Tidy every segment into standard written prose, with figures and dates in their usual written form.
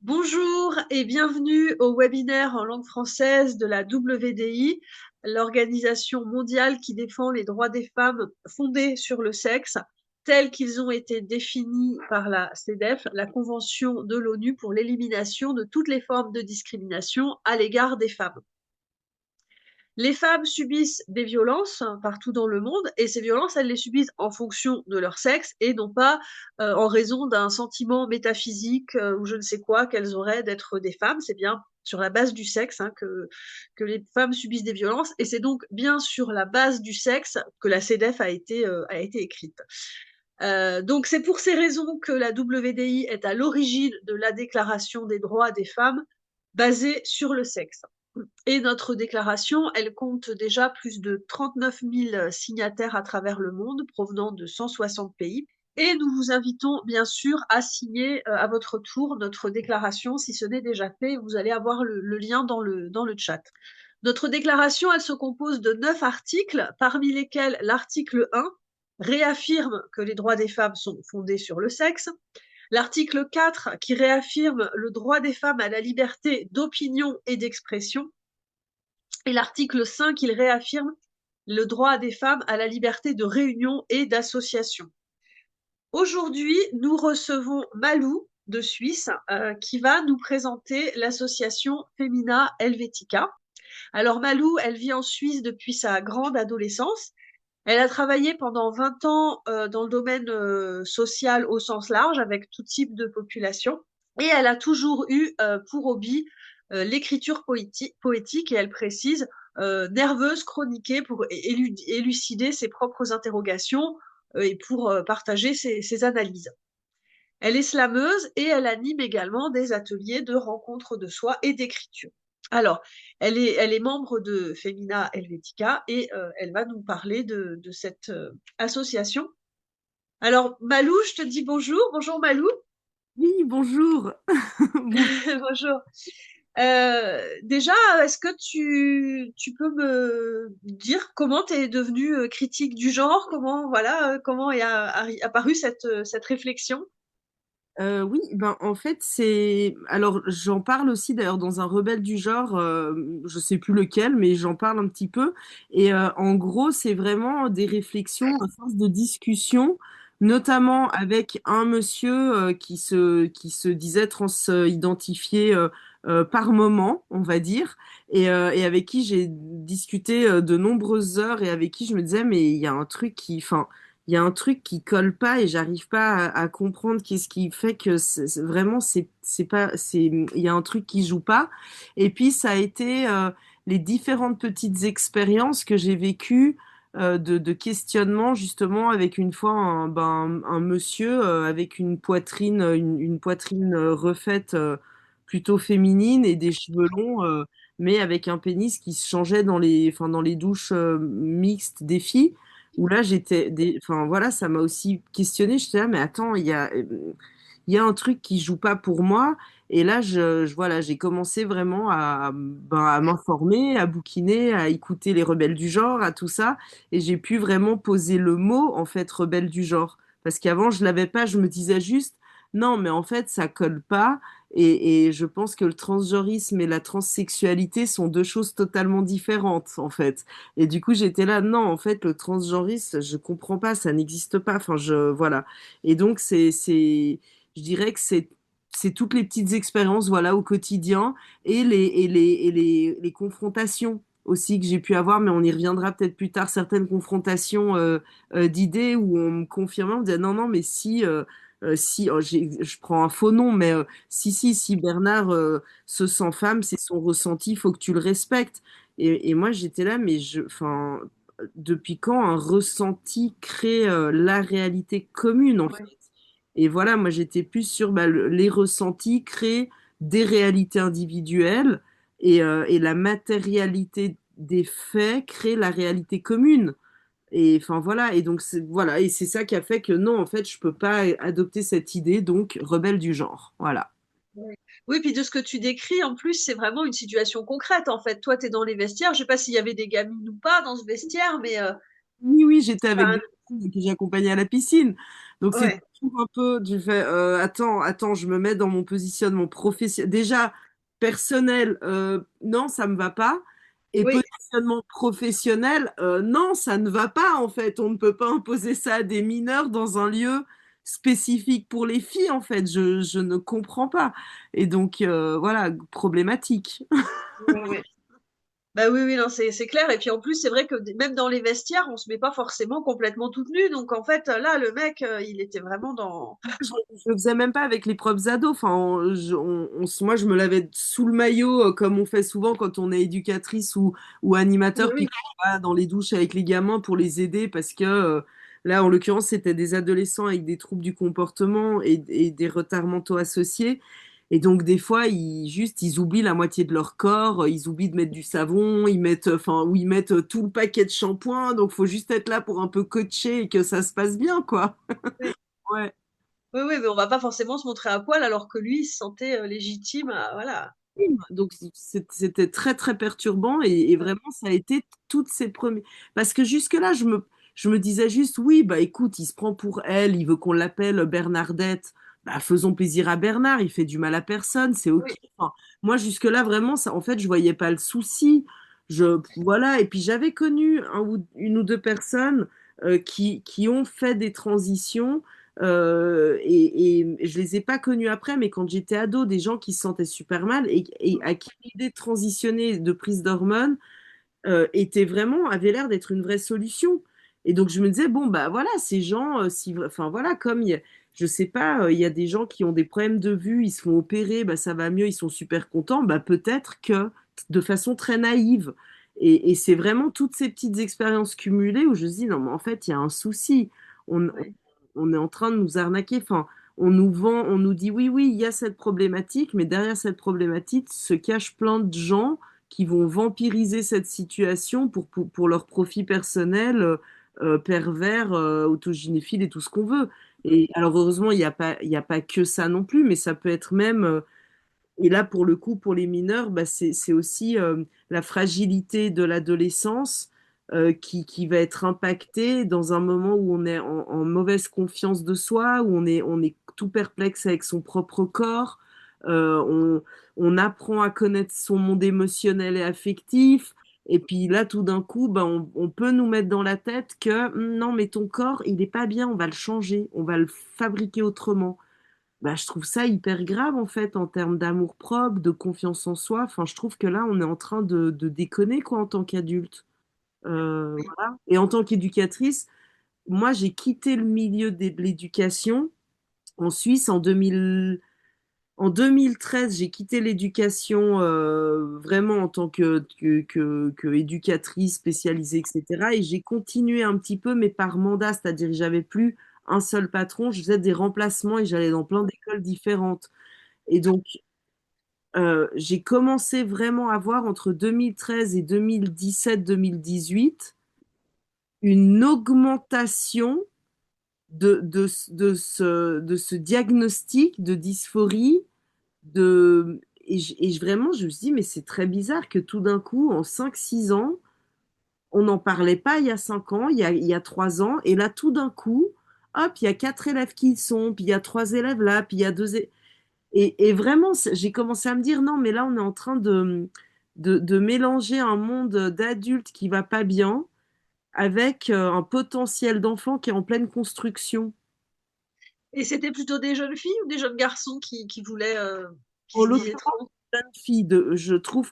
Bonjour et bienvenue au webinaire en langue française de la WDI, l'organisation mondiale qui défend les droits des femmes fondés sur le sexe, tels qu'ils ont été définis par la CEDEF, la Convention de l'ONU pour l'élimination de toutes les formes de discrimination à l'égard des femmes. Les femmes subissent des violences partout dans le monde et ces violences, elles les subissent en fonction de leur sexe et non pas en raison d'un sentiment métaphysique ou je ne sais quoi qu'elles auraient d'être des femmes. C'est bien sur la base du sexe que les femmes subissent des violences et c'est donc bien sur la base du sexe que la CEDEF a été écrite. Donc c'est pour ces raisons que la WDI est à l'origine de la Déclaration des droits des femmes basée sur le sexe. Et notre déclaration, elle compte déjà plus de 39 000 signataires à travers le monde, provenant de 160 pays. Et nous vous invitons bien sûr à signer à votre tour notre déclaration. Si ce n'est déjà fait, vous allez avoir le lien dans le chat. Notre déclaration, elle se compose de 9 articles, parmi lesquels l'article 1 réaffirme que les droits des femmes sont fondés sur le sexe. L'article 4 qui réaffirme le droit des femmes à la liberté d'opinion et d'expression. Et l'article 5, il réaffirme le droit des femmes à la liberté de réunion et d'association. Aujourd'hui, nous recevons Malou de Suisse qui va nous présenter l'association Femina Helvetica. Alors Malou, elle vit en Suisse depuis sa grande adolescence. Elle a travaillé pendant 20 ans dans le domaine social au sens large avec tout type de population. Et elle a toujours eu pour hobby l'écriture poétique et elle précise nerveuse, chroniquée pour élucider ses propres interrogations et pour partager ses analyses. Elle est slameuse et elle anime également des ateliers de rencontre de soi et d'écriture. Alors, elle est membre de Femina Helvetica et elle va nous parler de cette association. Alors, Malou, je te dis bonjour. Bonjour Malou. Oui, bonjour. Bonjour. Bonjour. Déjà, est-ce que tu peux me dire comment tu es devenue critique du genre? Comment, voilà, comment est apparue cette réflexion? Oui, ben en fait c'est alors j'en parle aussi d'ailleurs dans un rebelle du genre, je sais plus lequel, mais j'en parle un petit peu. Et en gros c'est vraiment des réflexions à force de discussion, notamment avec un monsieur qui se disait trans-identifié par moment, on va dire, et avec qui j'ai discuté de nombreuses heures et avec qui je me disais mais il y a un truc qui, enfin il y a un truc qui colle pas et j'arrive pas à comprendre qu'est-ce qui fait que vraiment c'est pas c'est il y a un truc qui joue pas. Et puis ça a été les différentes petites expériences que j'ai vécues de questionnement justement avec une fois un monsieur avec une poitrine refaite plutôt féminine et des cheveux longs mais avec un pénis qui se changeait dans les douches mixtes des filles où là enfin voilà, ça m'a aussi questionné. J'étais là, mais attends, il y a un truc qui joue pas pour moi. Et là, voilà, j'ai commencé vraiment à m'informer, à bouquiner, à écouter les rebelles du genre, à tout ça. Et j'ai pu vraiment poser le mot, en fait, rebelle du genre. Parce qu'avant, je l'avais pas, je me disais juste, non, mais en fait, ça colle pas. Et je pense que le transgenrisme et la transsexualité sont deux choses totalement différentes, en fait. Et du coup, j'étais là, non, en fait, le transgenrisme, je comprends pas, ça n'existe pas. Enfin, voilà. Et donc, je dirais que c'est toutes les petites expériences, voilà, au quotidien et les confrontations aussi que j'ai pu avoir, mais on y reviendra peut-être plus tard, certaines confrontations d'idées où on me confirmait, on me disait non, non, mais si, je prends un faux nom, mais si Bernard se sent femme, c'est son ressenti, il faut que tu le respectes. Et moi, j'étais là, mais enfin, depuis quand un ressenti crée la réalité commune, en fait? Ouais. Et voilà, moi, j'étais plus sur bah, les ressentis créent des réalités individuelles et la matérialité des faits crée la réalité commune. Et enfin voilà, et donc voilà, et c'est ça qui a fait que non, en fait, je peux pas adopter cette idée, donc rebelle du genre. Voilà. Ouais. Oui, puis de ce que tu décris, en plus, c'est vraiment une situation concrète, en fait. Toi, tu es dans les vestiaires. Je sais pas s'il y avait des gamines ou pas dans ce vestiaire, mais Oui, oui, j'étais avec enfin, des que j'accompagnais à la piscine. Donc c'est Ouais, toujours un peu, je fais, attends, je me mets dans mon positionnement professionnel. Déjà, personnel, non, ça me va pas. Et oui, positionnement professionnel, non, ça ne va pas en fait. On ne peut pas imposer ça à des mineurs dans un lieu spécifique pour les filles en fait. Je ne comprends pas. Et donc, voilà, problématique. ouais, ouais. Bah oui, oui, non, c'est clair. Et puis en plus, c'est vrai que même dans les vestiaires, on se met pas forcément complètement toute nue. Donc en fait, là, le mec, il était vraiment dans. Je le faisais même pas avec les propres ados. Enfin, moi, je me lavais sous le maillot, comme on fait souvent quand on est éducatrice ou Oui, animateur, puis oui, qu'on va dans les douches avec les gamins pour les aider, parce que là, en l'occurrence, c'était des adolescents avec des troubles du comportement et des retards mentaux associés. Et donc, des fois, ils oublient la moitié de leur corps, ils oublient de mettre du savon, ils mettent, enfin, ou ils mettent tout le paquet de shampoing. Donc, faut juste être là pour un peu coacher et que ça se passe bien, quoi. oui. Ouais. Oui, oui, mais on va pas forcément se montrer à poil alors que lui, il se sentait légitime. Voilà. Donc c'était très très perturbant et Ouais, vraiment ça a été toutes ces premières parce que jusque-là je me disais juste oui bah écoute il se prend pour elle il veut qu'on l'appelle Bernardette bah faisons plaisir à Bernard il fait du mal à personne c'est ok. oui, Enfin, moi jusque-là vraiment ça en fait je voyais pas le souci je voilà et puis j'avais connu une ou deux personnes qui ont fait des transitions et je les ai pas connus après, mais quand j'étais ado, des gens qui se sentaient super mal et à qui l'idée de transitionner de prise d'hormones était vraiment, avait l'air d'être une vraie solution. Et donc je me disais, bon, bah voilà, ces gens, si, enfin voilà, comme je sais pas, il y a des gens qui ont des problèmes de vue, ils se font opérer, bah ça va mieux, ils sont super contents, bah peut-être que de façon très naïve. Et c'est vraiment toutes ces petites expériences cumulées où je me dis, non, mais en fait, il y a un souci. ouais. On est en train de nous arnaquer. Enfin, on nous vend, on nous dit, oui, oui, il y a cette problématique, mais derrière cette problématique se cachent plein de gens qui vont vampiriser cette situation pour leur profit personnel, pervers, autogynéphile et tout ce qu'on veut. Et alors heureusement, il y a pas que ça non plus, mais ça peut être même, et là pour le coup, pour les mineurs, bah, c'est aussi la fragilité de l'adolescence qui va être impactée dans un moment où on est en mauvaise confiance de soi, où on est tout perplexe avec son propre corps. Euh, on, on apprend à connaître son monde émotionnel et affectif. Et puis là, tout d'un coup, ben, on peut nous mettre dans la tête que non, mais ton corps, il n'est pas bien, on va le changer, on va le fabriquer autrement. Bah, je trouve ça hyper grave en fait en termes d'amour-propre, de confiance en soi. Enfin, je trouve que là, on est en train de déconner quoi en tant qu'adulte. Voilà. Et en tant qu'éducatrice, moi, j'ai quitté le milieu de l'éducation en Suisse en 2013, j'ai quitté l'éducation vraiment en tant que éducatrice spécialisée, etc. Et j'ai continué un petit peu, mais par mandat, c'est-à-dire que j'avais plus un seul patron, je faisais des remplacements et j'allais dans plein d'écoles différentes. Et donc, j'ai commencé vraiment à voir entre 2013 et 2017-2018 une augmentation de ce diagnostic de dysphorie vraiment, je me suis dit, mais c'est très bizarre que tout d'un coup, en 5 6 ans, on n'en parlait pas il y a 5 ans, il y a 3 ans, et là, tout d'un coup, hop, il y a 4 élèves qui y sont, puis il y a 3 élèves là, puis il y a et vraiment, j'ai commencé à me dire, non, mais là, on est en train de mélanger un monde d'adultes qui va pas bien avec un potentiel d'enfant qui est en pleine construction. Et c'était plutôt des jeunes filles ou des jeunes garçons qui voulaient, qui En se disaient l'occurrence, trans? jeunes filles, je trouve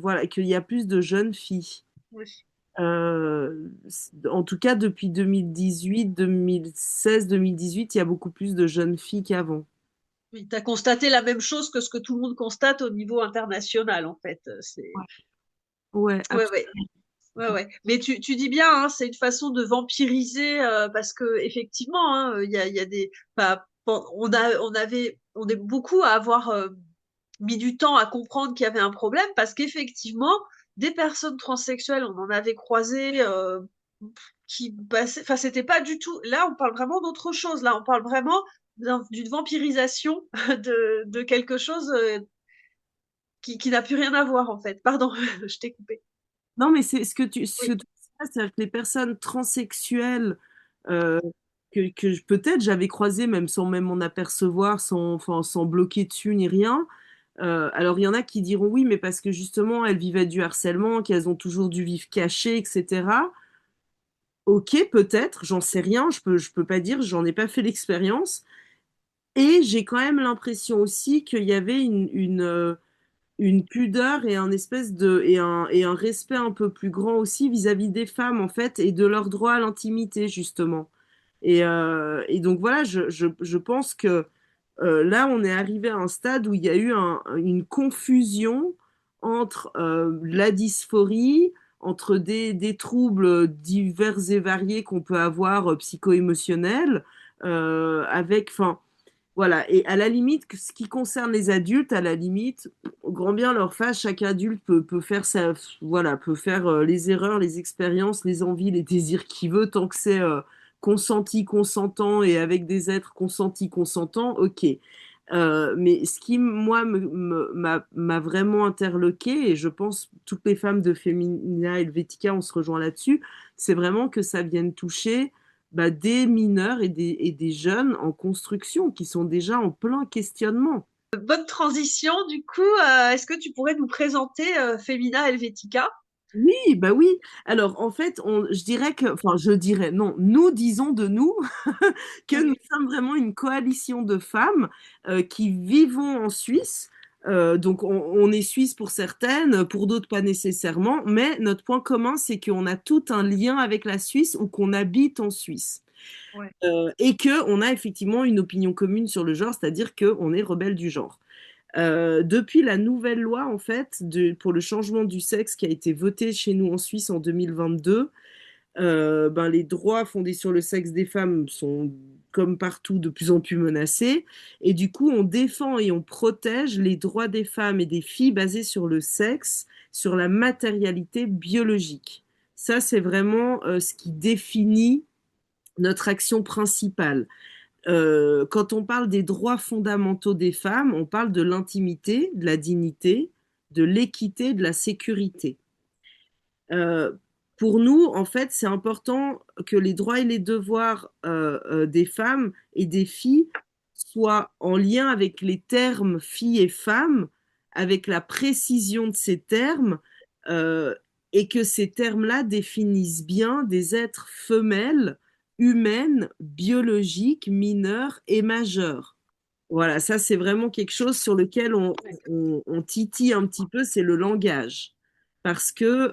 voilà, qu'il y a plus de jeunes filles. Oui. En tout cas, depuis 2018, 2016, 2018, il y a beaucoup plus de jeunes filles qu'avant. Oui, tu as constaté la même chose que ce que tout le monde constate au niveau international, en fait. C'est... Ouais, Ouais, ouais. Ouais, ouais. Mais tu dis bien, hein, c'est une façon de vampiriser parce que effectivement, hein, il y a des, enfin, bon, on est beaucoup à avoir mis du temps à comprendre qu'il y avait un problème parce qu'effectivement, des personnes transsexuelles, on en avait croisé qui passaient, enfin, c'était pas du tout. Là, on parle vraiment d'autre chose. Là, on parle vraiment d'une vampirisation de quelque chose qui n'a plus rien à voir en fait. Pardon, je t'ai coupé. non, mais c'est Oui, C'est-à-dire que les personnes transsexuelles euh, peut-être j'avais croisées même sans même m'en apercevoir, sans bloquer dessus ni rien. Alors il y en a qui diront oui, mais parce que justement elles vivaient du harcèlement, qu'elles ont toujours dû vivre cachées, etc. Ok, peut-être, j'en sais rien, je peux pas dire, j'en ai pas fait l'expérience. Et j'ai quand même l'impression aussi qu'il y avait une pudeur et un espèce de et un respect un peu plus grand aussi vis-à-vis des femmes en fait et de leur droit à l'intimité justement. Et donc voilà, je pense que là on est arrivé à un stade où il y a eu une confusion entre la dysphorie, entre des troubles divers et variés qu'on peut avoir psycho-émotionnels, avec, enfin voilà, et à la limite, ce qui concerne les adultes, à la limite, au grand bien leur face, chaque adulte peut faire voilà, peut faire les erreurs, les expériences, les envies, les désirs qu'il veut, tant que c'est consenti, consentant et avec des êtres consentis, consentants, ok. Mais ce qui, moi, m'a vraiment interloqué, et je pense toutes les femmes de Femina Helvetica, on se rejoint là-dessus, c'est vraiment que ça vienne toucher des mineurs et des jeunes en construction qui sont déjà en plein questionnement. Bonne transition, du coup, est-ce que tu pourrais nous présenter Femina Helvetica? Oui, bah oui. Alors en fait, je dirais que, enfin je dirais, non, nous disons de nous que nous sommes vraiment une coalition de femmes qui vivons en Suisse. Donc on est suisse pour certaines, pour d'autres pas nécessairement, mais notre point commun, c'est qu'on a tout un lien avec la Suisse ou qu'on habite en Suisse. Ouais. Et qu'on a effectivement une opinion commune sur le genre, c'est-à-dire qu'on est rebelle du genre. Depuis la nouvelle loi, en fait, pour le changement du sexe qui a été votée chez nous en Suisse en 2022, les droits fondés sur le sexe des femmes sont, comme partout, de plus en plus menacés. Et du coup, on défend et on protège les droits des femmes et des filles basés sur le sexe, sur la matérialité biologique. Ça, c'est vraiment ce qui définit notre action principale. Quand on parle des droits fondamentaux des femmes, on parle de l'intimité, de la dignité, de l'équité, de la sécurité. Euh, pour nous, en fait, c'est important que les droits et les devoirs des femmes et des filles soient en lien avec les termes filles et femmes, avec la précision de ces termes, euh, et que ces termes-là définissent bien des êtres femelles, humaines, biologiques, mineures et majeures. Voilà, ça c'est vraiment quelque chose sur lequel on titille un petit peu, c'est le langage. Parce que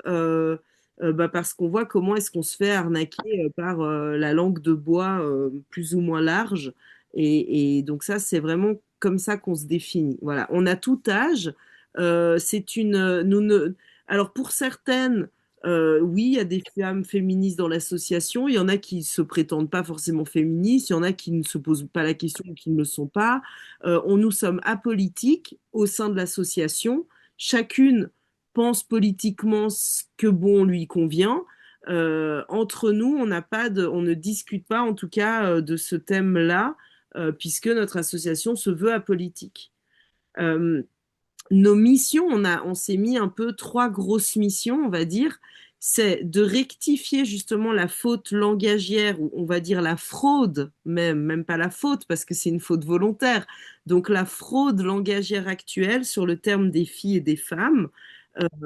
parce qu'on voit comment est-ce qu'on se fait arnaquer par la langue de bois plus ou moins large. Et donc ça, c'est vraiment comme ça qu'on se définit. Voilà, on a tout âge. C'est une, nous ne, alors pour certaines, oui, il y a des femmes féministes dans l'association. Il y en a qui se prétendent pas forcément féministes. Il y en a qui ne se posent pas la question ou qui ne le sont pas. Nous sommes apolitiques au sein de l'association. Chacune pense politiquement ce que bon lui convient. Entre nous, on ne discute pas, en tout cas, de ce thème-là, puisque notre association se veut apolitique. Euh, nos missions, on s'est mis un peu trois grosses missions, on va dire. C'est de rectifier justement la faute langagière, ou on va dire la fraude, même pas la faute, parce que c'est une faute volontaire. Donc la fraude langagière actuelle sur le terme des filles et des femmes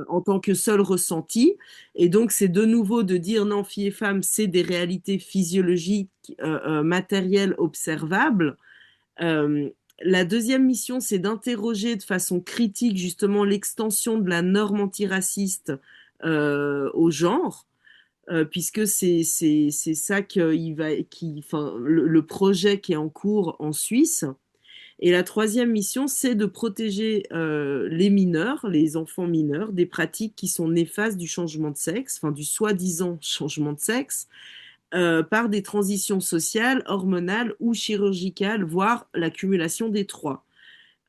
en tant que seul ressenti. Et donc c'est de nouveau de dire non, filles et femmes, c'est des réalités physiologiques, matérielles, observables. Euh, la deuxième mission, c'est d'interroger de façon critique justement l'extension de la norme antiraciste au genre, puisque c'est ça enfin, le projet qui est en cours en Suisse. Et la troisième mission, c'est de protéger les mineurs, les enfants mineurs, des pratiques qui sont néfastes du changement de sexe, enfin du soi-disant changement de sexe, par des transitions sociales, hormonales ou chirurgicales, voire l'accumulation des trois.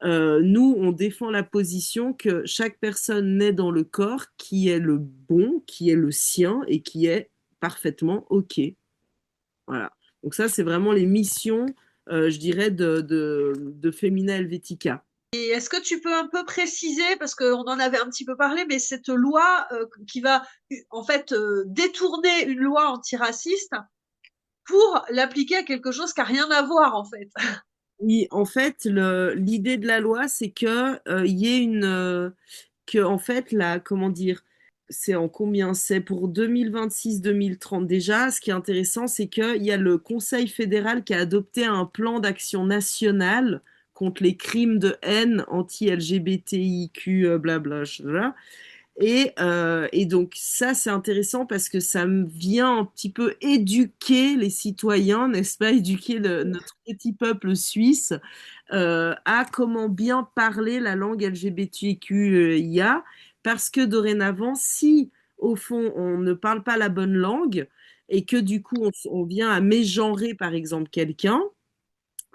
Nous, on défend la position que chaque personne naît dans le corps qui est le bon, qui est le sien et qui est parfaitement OK. Voilà. Donc ça, c'est vraiment les missions, je dirais, de Femina Helvetica. Et est-ce que tu peux un peu préciser, parce qu'on en avait un petit peu parlé, mais cette loi qui va en fait détourner une loi antiraciste pour l'appliquer à quelque chose qui n'a rien à voir en fait. Oui, en fait, l'idée de la loi, c'est que il y ait que en fait, comment dire, c'est en combien? C'est pour 2026-2030 déjà. Ce qui est intéressant, c'est qu'il y a le Conseil fédéral qui a adopté un plan d'action national contre les crimes de haine anti-LGBTIQ, blabla, et donc ça, c'est intéressant parce que ça me vient un petit peu éduquer les citoyens, n'est-ce pas, éduquer notre petit peuple suisse à comment bien parler la langue LGBTQIA, parce que dorénavant, si au fond on ne parle pas la bonne langue et que du coup on vient à mégenrer par exemple quelqu'un,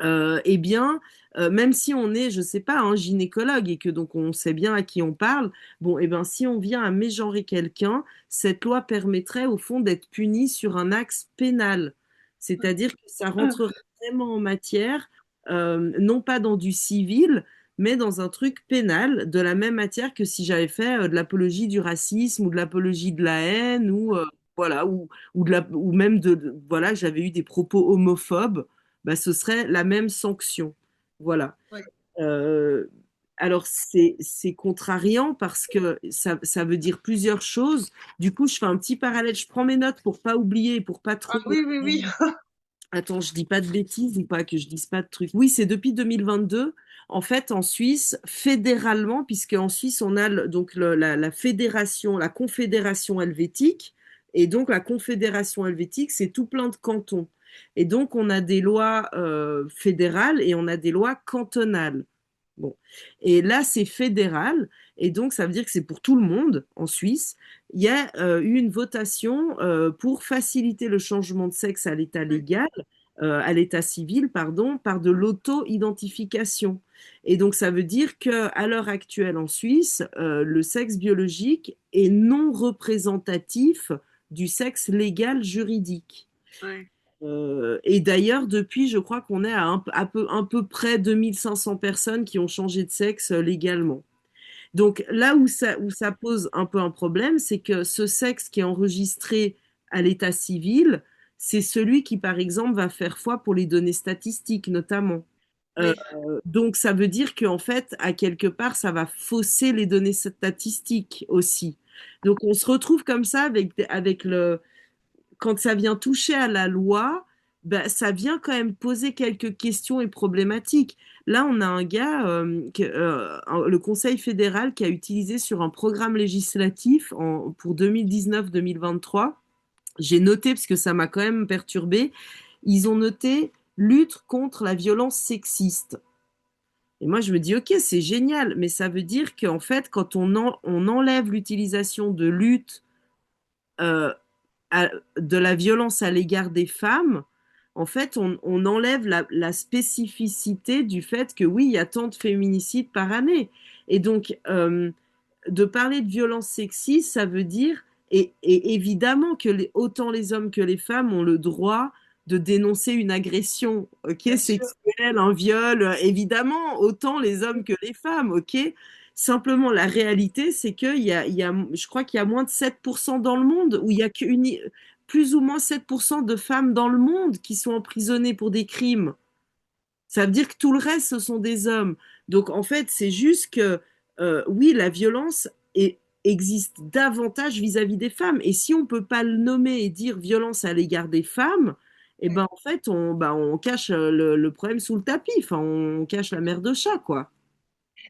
eh bien, même si on est, je sais pas, un gynécologue et que donc on sait bien à qui on parle, bon, eh ben, si on vient à mégenrer quelqu'un, cette loi permettrait au fond d'être puni sur un axe pénal. C'est-à-dire que ça rentrerait vraiment en matière, non pas dans du civil, mais dans un truc pénal, de la même matière que si j'avais fait de l'apologie du racisme ou de l'apologie de la haine ou voilà ou même voilà j'avais eu des propos homophobes, bah, ce serait la même sanction. Voilà. Ouais. Euh, alors, c'est contrariant parce que ça veut dire plusieurs choses. Du coup, je fais un petit parallèle. Je prends mes notes pour pas oublier, pour pas Ah trop. oui, oui, oui. Attends, je dis pas de bêtises ou pas que je dise pas de trucs. Oui, c'est depuis 2022. En fait, en Suisse, fédéralement, puisque en Suisse, on a donc la fédération, la confédération helvétique, et donc la confédération helvétique, c'est tout plein de cantons. Et donc, on a des lois fédérales et on a des lois cantonales. Bon. Et là, c'est fédéral, et donc ça veut dire que c'est pour tout le monde en Suisse. Il y a eu une votation pour faciliter le changement de sexe à l'état légal, à l'état civil, pardon, par de l'auto-identification. Et donc ça veut dire que à l'heure actuelle en Suisse, le sexe biologique est non représentatif du sexe légal juridique. Ouais. Et d'ailleurs, depuis, je crois qu'on est à peu près 2500 personnes qui ont changé de sexe légalement. Donc là où ça pose un peu un problème, c'est que ce sexe qui est enregistré à l'état civil, c'est celui qui, par exemple, va faire foi pour les données statistiques, notamment. Euh, Oui. donc ça veut dire qu'en fait, à quelque part, ça va fausser les données statistiques aussi. Donc on se retrouve comme ça avec quand ça vient toucher à la loi, ben, ça vient quand même poser quelques questions et problématiques. Là, on a un gars, le Conseil fédéral, qui a utilisé sur un programme législatif pour 2019-2023. J'ai noté, parce que ça m'a quand même perturbé, ils ont noté lutte contre la violence sexiste. Et moi, je me dis, ok, c'est génial, mais ça veut dire qu'en fait, quand on enlève l'utilisation de lutte euh, de la violence à l'égard des femmes, en fait, on enlève la spécificité du fait que oui, il y a tant de féminicides par année. Et donc, de parler de violence sexiste, ça veut dire, et évidemment que autant les hommes que les femmes ont le droit de dénoncer une agression, ok, Bien sûr. sexuelle, un viol, évidemment, autant les hommes que les femmes, ok. Simplement, la réalité, c'est je crois qu'il y a moins de 7% dans le monde, où il y a plus ou moins 7% de femmes dans le monde qui sont emprisonnées pour des crimes. Ça veut dire que tout le reste, ce sont des hommes. Donc, en fait, c'est juste que, oui, la violence existe davantage vis-à-vis des femmes. Et si on ne peut pas le nommer et dire violence à l'égard des femmes, eh ben, en fait, on cache le problème sous le tapis. Enfin, on cache la merde au chat, quoi.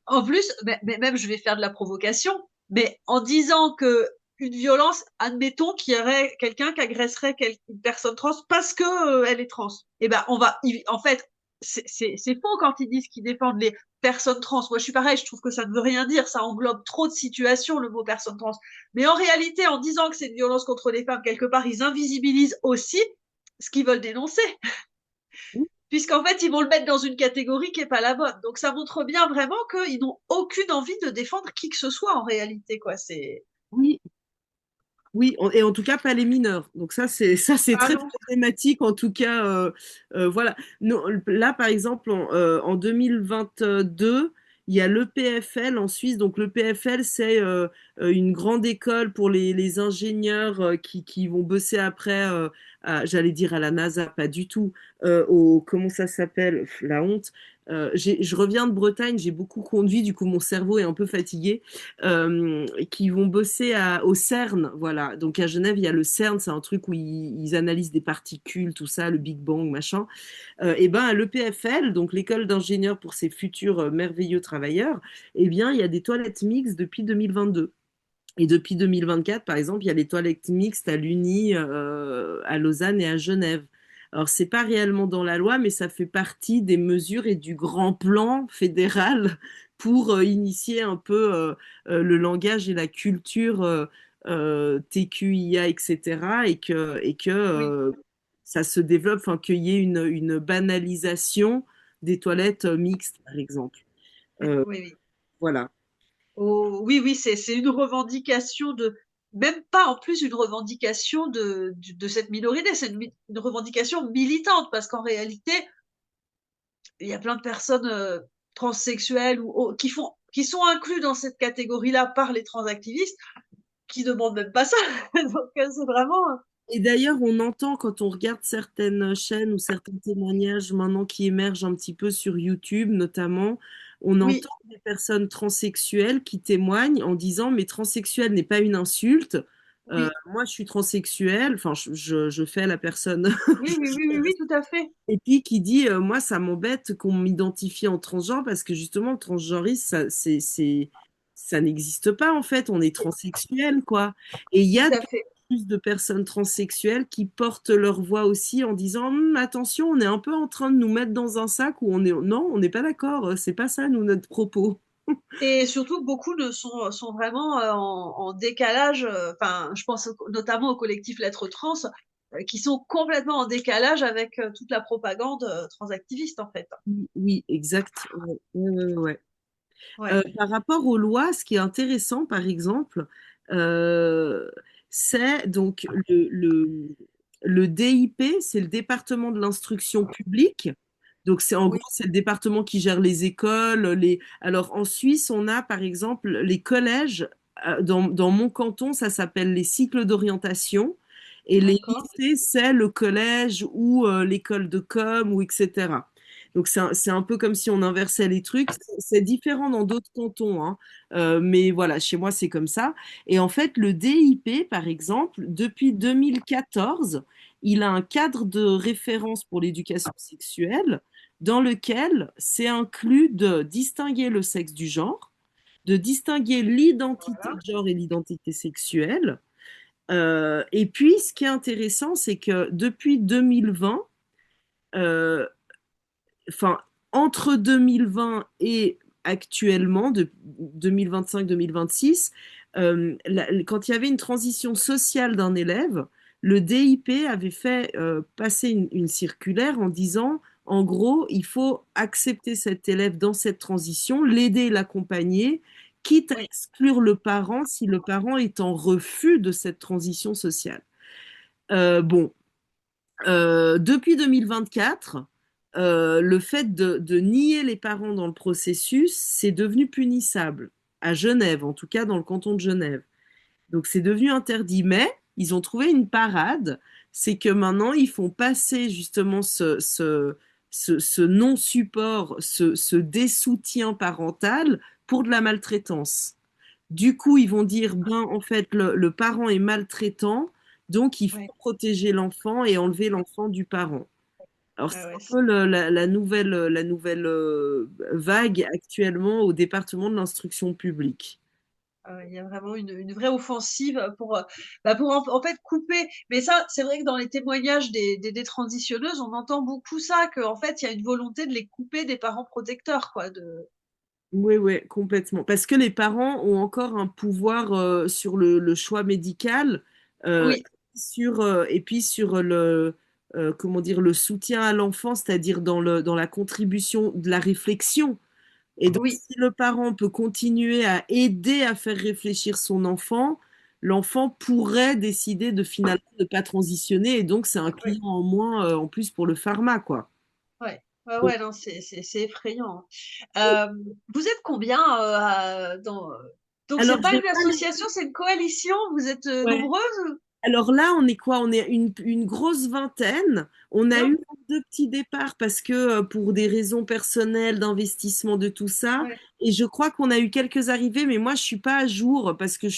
En plus, mais même je vais faire de la provocation, mais en disant que une violence, admettons qu'il y aurait quelqu'un qui agresserait une personne trans parce que elle est trans. Eh ben, en fait, c'est faux quand ils disent qu'ils défendent les personnes trans. Moi, je suis pareil, je trouve que ça ne veut rien dire. Ça englobe trop de situations, le mot personne trans. Mais en réalité, en disant que c'est une violence contre les femmes, quelque part, ils invisibilisent aussi ce qu'ils veulent dénoncer puisqu'en fait, ils vont le mettre dans une catégorie qui est pas la bonne. Donc, ça montre bien vraiment qu'ils n'ont aucune envie de défendre qui que ce soit en réalité, quoi. C'est Oui, oui, et en tout cas pas les mineurs. Donc ça c'est ah très non. problématique. En tout cas, voilà. Non, là par exemple en 2022, Il y a l'EPFL en Suisse. Donc l'EPFL, c'est une grande école pour les ingénieurs qui vont bosser après, j'allais dire à la NASA, pas du tout, comment ça s'appelle? Pff, la honte. Je reviens de Bretagne, j'ai beaucoup conduit, du coup mon cerveau est un peu fatigué. Qui vont bosser au CERN, voilà. Donc à Genève, il y a le CERN, c'est un truc où ils analysent des particules, tout ça, le Big Bang, machin. Et ben à l'EPFL, donc l'école d'ingénieurs pour ces futurs merveilleux travailleurs, eh bien il y a des toilettes mixtes depuis 2022. Et depuis 2024, par exemple, il y a les toilettes mixtes à l'Uni, à Lausanne et à Genève. Alors, c'est pas réellement dans la loi, mais ça fait partie des mesures et du grand plan fédéral pour initier un peu le langage et la culture TQIA, etc. Et que Oui, ça se développe, enfin, qu'il y ait une banalisation des toilettes mixtes, par exemple. Euh, oui, oui. voilà. Oh, oui, oui, c'est une revendication de, même pas en plus une revendication de cette minorité, c'est une revendication militante, parce qu'en réalité, il y a plein de personnes transsexuelles qui sont inclus dans cette catégorie-là par les transactivistes, qui demandent même pas ça. Donc c'est vraiment, Et d'ailleurs, on entend quand on regarde certaines chaînes ou certains témoignages maintenant qui émergent un petit peu sur YouTube, notamment, on entend oui, des personnes transsexuelles qui témoignent en disant, mais transsexuel n'est pas une insulte. oui, Moi, je suis transsexuelle. Enfin, je fais la personne. oui, oui, oui, oui, oui, tout à fait. Et puis qui dit, moi, ça m'embête qu'on m'identifie en transgenre parce que justement, le transgenrisme, ça n'existe pas en fait. On est transsexuel, quoi. Et il y Tout a de à plus fait. en plus de personnes transsexuelles qui portent leur voix aussi en disant, attention, on est un peu en train de nous mettre dans un sac où on est, non, on n'est pas d'accord. C'est pas ça, nous, notre propos. Et surtout, beaucoup sont vraiment en décalage. Enfin, je pense notamment au collectif Lettres Trans, qui sont complètement en décalage avec toute la propagande transactiviste, en fait. Oui, oui, exact. Ouais, ouais, ouais, ouais. Ouais, Par rapport aux lois, ce qui est intéressant, par exemple, euh, c'est donc le DIP, c'est le département de l'instruction publique. Donc c'est en gros, oui, c'est le département qui gère les écoles. Alors en Suisse, on a par exemple les collèges. Dans mon canton, ça s'appelle les cycles d'orientation. Et les d'accord. lycées, c'est le collège ou l'école de com ou etc. Donc c'est un peu comme si on inversait les trucs. C'est différent dans d'autres cantons, hein. Mais voilà, chez moi c'est comme ça. Et en fait, le DIP, par exemple, depuis 2014, il a un cadre de référence pour l'éducation sexuelle dans lequel c'est inclus de distinguer le sexe du genre, de distinguer l'identité Voilà. de genre et l'identité sexuelle. Et puis, ce qui est intéressant, c'est que depuis 2020, euh, enfin, entre 2020 et actuellement, de 2025-2026, quand il y avait une transition sociale d'un élève, le DIP avait fait passer une circulaire en disant, en gros, il faut accepter cet élève dans cette transition, l'aider, l'accompagner, quitte à Oui, exclure le parent si le parent est en refus de cette transition sociale. Bon, depuis 2024, le fait de nier les parents dans le processus, c'est devenu punissable. À Genève, en tout cas dans le canton de Genève. Donc c'est devenu interdit. Mais ils ont trouvé une parade, c'est que maintenant ils font passer justement ce non-support, ce désoutien parental pour de la maltraitance. Du coup, ils vont dire, ben, en fait, le parent est maltraitant, donc il faut oui, protéger l'enfant et enlever l'enfant du parent. Alors, ouais, c'est ouais. un peu la nouvelle vague actuellement au département de l'instruction publique. Il y a vraiment une vraie offensive pour en fait couper. Mais ça, c'est vrai que dans les témoignages des transitionneuses, on entend beaucoup ça, qu'en fait, il y a une volonté de les couper des parents protecteurs, quoi. Oui, oui, complètement. Parce que les parents ont encore un pouvoir sur le choix médical, euh, Oui, et puis sur comment dire, le soutien à l'enfant, c'est-à-dire dans la contribution de la réflexion. Et donc, oui, si le parent peut continuer à aider à faire réfléchir son enfant, l'enfant pourrait décider de finalement ne pas transitionner. Et donc, c'est un oui, client en moins, en plus pour le pharma, quoi. ouais. Ouais, Donc, ouais, non, c'est effrayant. Vous êtes combien donc alors, c'est je pas vais une pas association, c'est une coalition. Vous êtes les... nombreuses? Alors là, on est quoi? On est une grosse vingtaine. On a Bien. eu deux petits départs parce que pour des raisons personnelles, d'investissement, de tout ça. Ouais. Et je crois qu'on a eu quelques arrivées, mais moi, je suis pas à jour parce que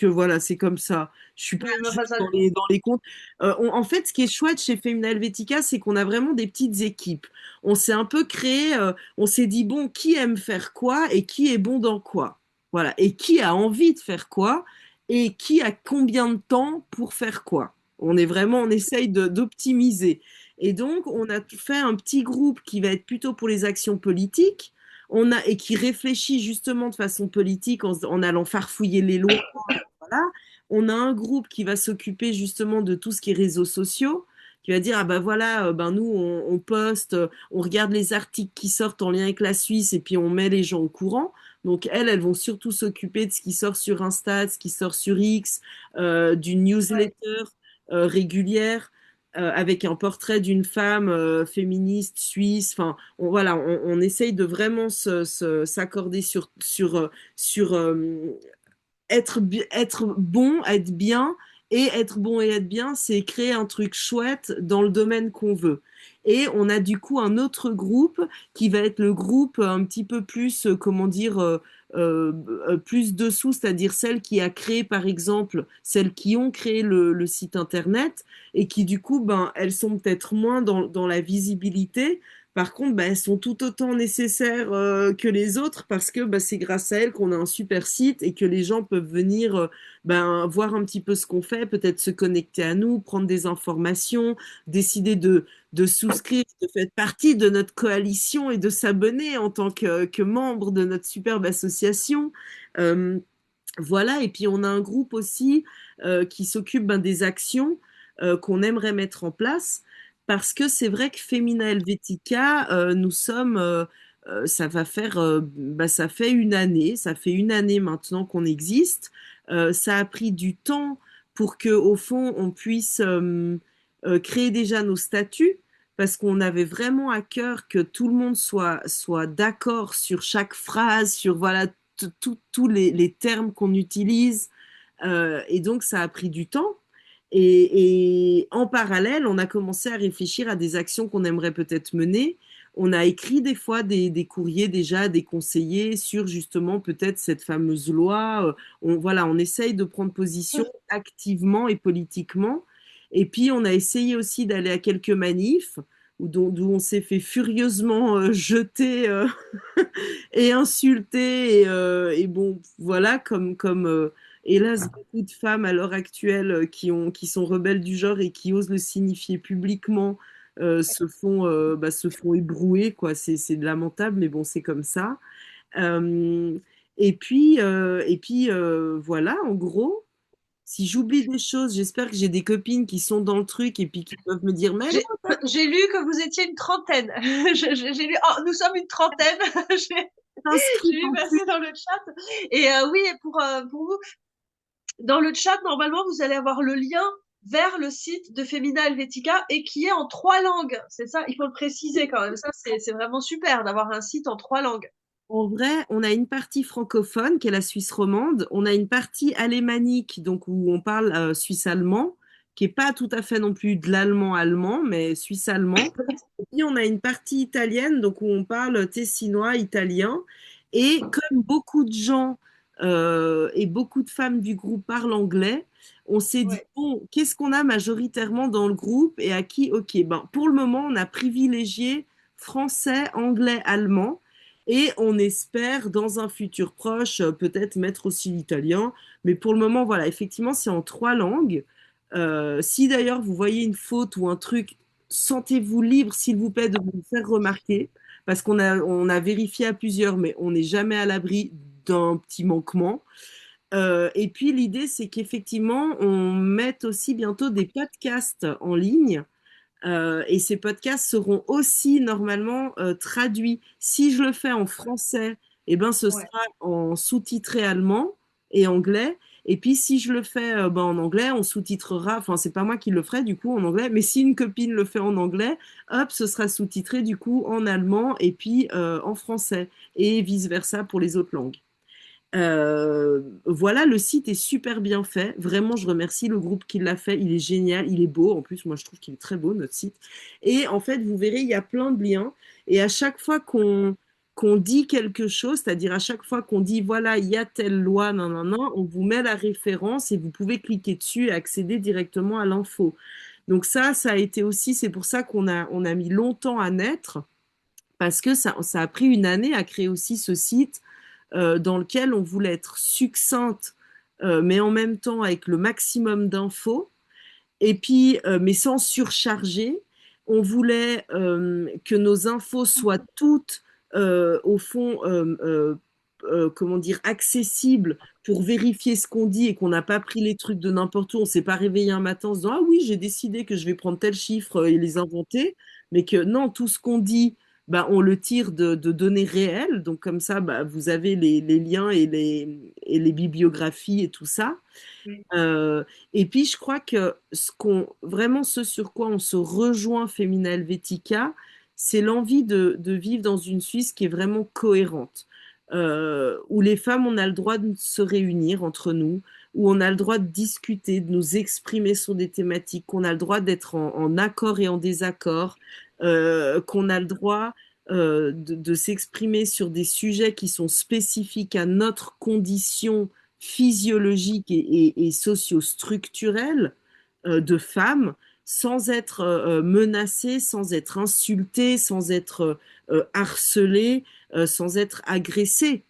voilà, c'est comme ça. Je suis pas Oui, à mais jour enfin, ça, dans les comptes. En fait, ce qui est chouette chez Femina Helvetica, c'est qu'on a vraiment des petites équipes. On s'est un peu créé, on s'est dit, bon, qui aime faire quoi et qui est bon dans quoi? Voilà. Et qui a envie de faire quoi? Et qui a combien de temps pour faire quoi. On essaye d'optimiser. Et donc, on a fait un petit groupe qui va être plutôt pour les actions politiques. Et qui réfléchit justement de façon politique en allant farfouiller les lois. Voilà. On a un groupe qui va s'occuper justement de tout ce qui est réseaux sociaux, qui va dire, ah ben voilà, ben nous, on poste, on regarde les articles qui sortent en lien avec la Suisse et puis on met les gens au courant. Donc elles vont surtout s'occuper de ce qui sort sur Insta, ce qui sort sur X, d'une ouais. newsletter régulière avec un portrait d'une femme féministe suisse. Enfin, voilà, on essaye de vraiment s'accorder sur être bon, être bien, et être bon et être bien, c'est créer un truc chouette dans le domaine qu'on veut. Et on a du coup un autre groupe qui va être le groupe un petit peu plus, comment dire, plus dessous, c'est-à-dire celles qui a créé, par exemple, celles qui ont créé le site internet et qui du coup, ben, elles sont peut-être moins dans la visibilité. Par contre, bah, elles sont tout autant nécessaires que les autres parce que bah, c'est grâce à elles qu'on a un super site et que les gens peuvent venir ben, voir un petit peu ce qu'on fait, peut-être se connecter à nous, prendre des informations, décider de souscrire, de faire partie de notre coalition et de s'abonner en tant que membre de notre superbe association. Euh, voilà, et puis on a un groupe aussi qui s'occupe ben, des actions qu'on aimerait mettre en place, parce que c'est vrai que Femina Helvetica, nous sommes, ça va faire, bah, ça fait une année maintenant qu'on existe. Ça a pris du temps pour que, au fond, on puisse créer déjà nos statuts, parce qu'on avait vraiment à cœur que tout le monde soit d'accord sur chaque phrase, sur voilà tous les termes qu'on utilise. Et donc, ça a pris du temps. Et en parallèle, on a commencé à réfléchir à des actions qu'on aimerait peut-être mener. On a écrit des fois des courriers déjà à des conseillers sur justement peut-être cette fameuse loi. Voilà, on essaye de prendre position activement et politiquement. Et puis, on a essayé aussi d'aller à quelques manifs d'où on s'est fait furieusement jeter et insulter et bon voilà comme hélas beaucoup de femmes à l'heure actuelle qui sont rebelles du genre et qui osent le signifier publiquement se font ébrouer quoi, c'est lamentable mais bon c'est comme ça. Euh, voilà en gros, si j'oublie des choses, j'espère que j'ai des copines qui sont dans le truc et puis qui peuvent me dire mais non, J'ai j'ai lu que vous étiez une trentaine. J'ai lu, oh, nous sommes une trentaine. J'ai t'es inscrite j'ai vu en plus. passer dans le chat. Et oui, et pour vous, dans le chat, normalement, vous allez avoir le lien vers le site de Femina Helvetica et qui est en 3 langues. C'est ça, il faut le préciser quand même. Ça, c'est vraiment super d'avoir un site en 3 langues. En vrai, on a une partie francophone qui est la Suisse romande, on a une partie alémanique, donc où on parle suisse-allemand, qui est pas tout à fait non plus de l'allemand allemand, mais suisse-allemand. Et puis on a une partie italienne, donc où on parle tessinois, italien. Et comme beaucoup de gens et beaucoup de femmes du groupe parlent anglais, on s'est dit, Ouais, bon, qu'est-ce qu'on a majoritairement dans le groupe et à qui? Ok, ben, pour le moment, on a privilégié français, anglais, allemand. Et on espère dans un futur proche peut-être mettre aussi l'italien. Mais pour le moment, voilà, effectivement, c'est en 3 langues. Si d'ailleurs vous voyez une faute ou un truc, sentez-vous libre, s'il vous plaît, de vous le faire remarquer. Parce on a vérifié à plusieurs, mais on n'est jamais à l'abri d'un petit manquement. Et puis l'idée, c'est qu'effectivement, on mette aussi bientôt des podcasts en ligne et ces podcasts seront aussi normalement traduits. Si je le fais en français, eh ben, ce ouais. sera en sous-titré allemand et anglais. Et puis si je le fais ben, en anglais, on sous-titrera, enfin c'est pas moi qui le ferai du coup en anglais, mais si une copine le fait en anglais, hop, ce sera sous-titré du coup en allemand et puis en français et vice-versa pour les autres langues. Voilà, le site est super bien fait. Vraiment, je remercie le groupe qui l'a fait. Il est génial, il est beau. En plus, moi, je trouve qu'il est très beau, notre site. Et en fait, vous verrez, il y a plein de liens. Et à chaque fois qu'on dit quelque chose, c'est-à-dire à chaque fois qu'on dit, voilà, il y a telle loi, non, non, non, on vous met la référence et vous pouvez cliquer dessus et accéder directement à l'info. Donc ça a été aussi, c'est pour ça qu'on a mis longtemps à naître, parce que ça a pris une année à créer aussi ce site dans lequel on voulait être succincte, mais en même temps avec le maximum d'infos, et puis, mais sans surcharger. On voulait que nos infos soient toutes, au fond, comment dire, accessibles pour vérifier ce qu'on dit et qu'on n'a pas pris les trucs de n'importe où. On s'est pas réveillé un matin en se disant, ah oui, j'ai décidé que je vais prendre tel chiffre et les inventer, mais que non, tout ce qu'on dit, bah, on le tire de données réelles. Donc comme ça, bah, vous avez les liens et les bibliographies et tout ça. Euh, et puis, je crois que vraiment ce sur quoi on se rejoint Femina Helvetica, c'est l'envie de vivre dans une Suisse qui est vraiment cohérente, où les femmes, on a le droit de se réunir entre nous, où on a le droit de discuter, de nous exprimer sur des thématiques, qu'on a le droit d'être en accord et en désaccord, qu'on a le droit de s'exprimer sur des sujets qui sont spécifiques à notre condition physiologique et socio-structurelle de femmes sans être menacée, sans être insultée, sans être harcelée, sans être agressée.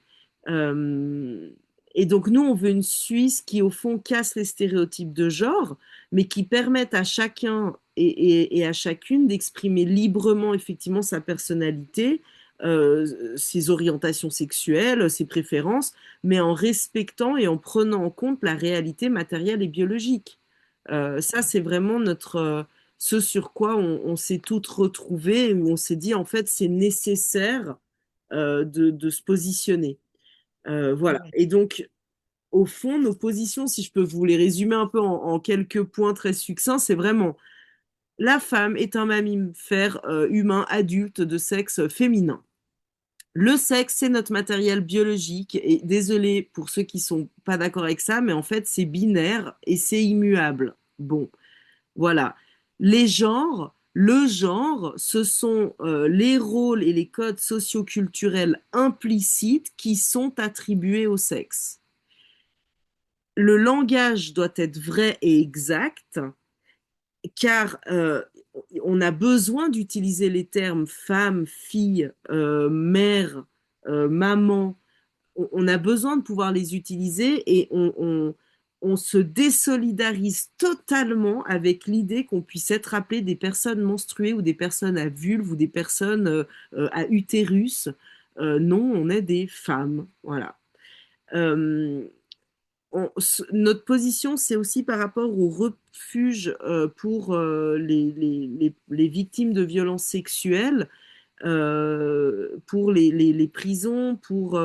Euh, et donc nous, on veut une Suisse qui, au fond, casse les stéréotypes de genre, mais qui permette à chacun et à chacune d'exprimer librement, effectivement, sa personnalité, ses orientations sexuelles, ses préférences, mais en respectant et en prenant en compte la réalité matérielle et biologique. Ça, c'est vraiment ce sur quoi on s'est toutes retrouvées, où on s'est dit, en fait, c'est nécessaire de se positionner. Voilà. Et donc, au fond, nos positions, si je peux vous les résumer un peu en quelques points très succincts, c'est vraiment la femme est un mammifère humain adulte de sexe féminin. Le sexe, c'est notre matériel biologique. Et désolé pour ceux qui sont pas d'accord avec ça, mais en fait, c'est binaire et c'est immuable. Bon, voilà. Les genres, le genre, ce sont les rôles et les codes socioculturels implicites qui sont attribués au sexe. Le langage doit être vrai et exact, car on a besoin d'utiliser les termes femme, fille, mère, maman. On a besoin de pouvoir les utiliser et on se désolidarise totalement avec l'idée qu'on puisse être appelé des personnes menstruées ou des personnes à vulve ou des personnes à utérus. Non, on est des femmes. Voilà. Euh, Notre position, c'est aussi par rapport au refuge pour les victimes de violences sexuelles, pour les prisons, pour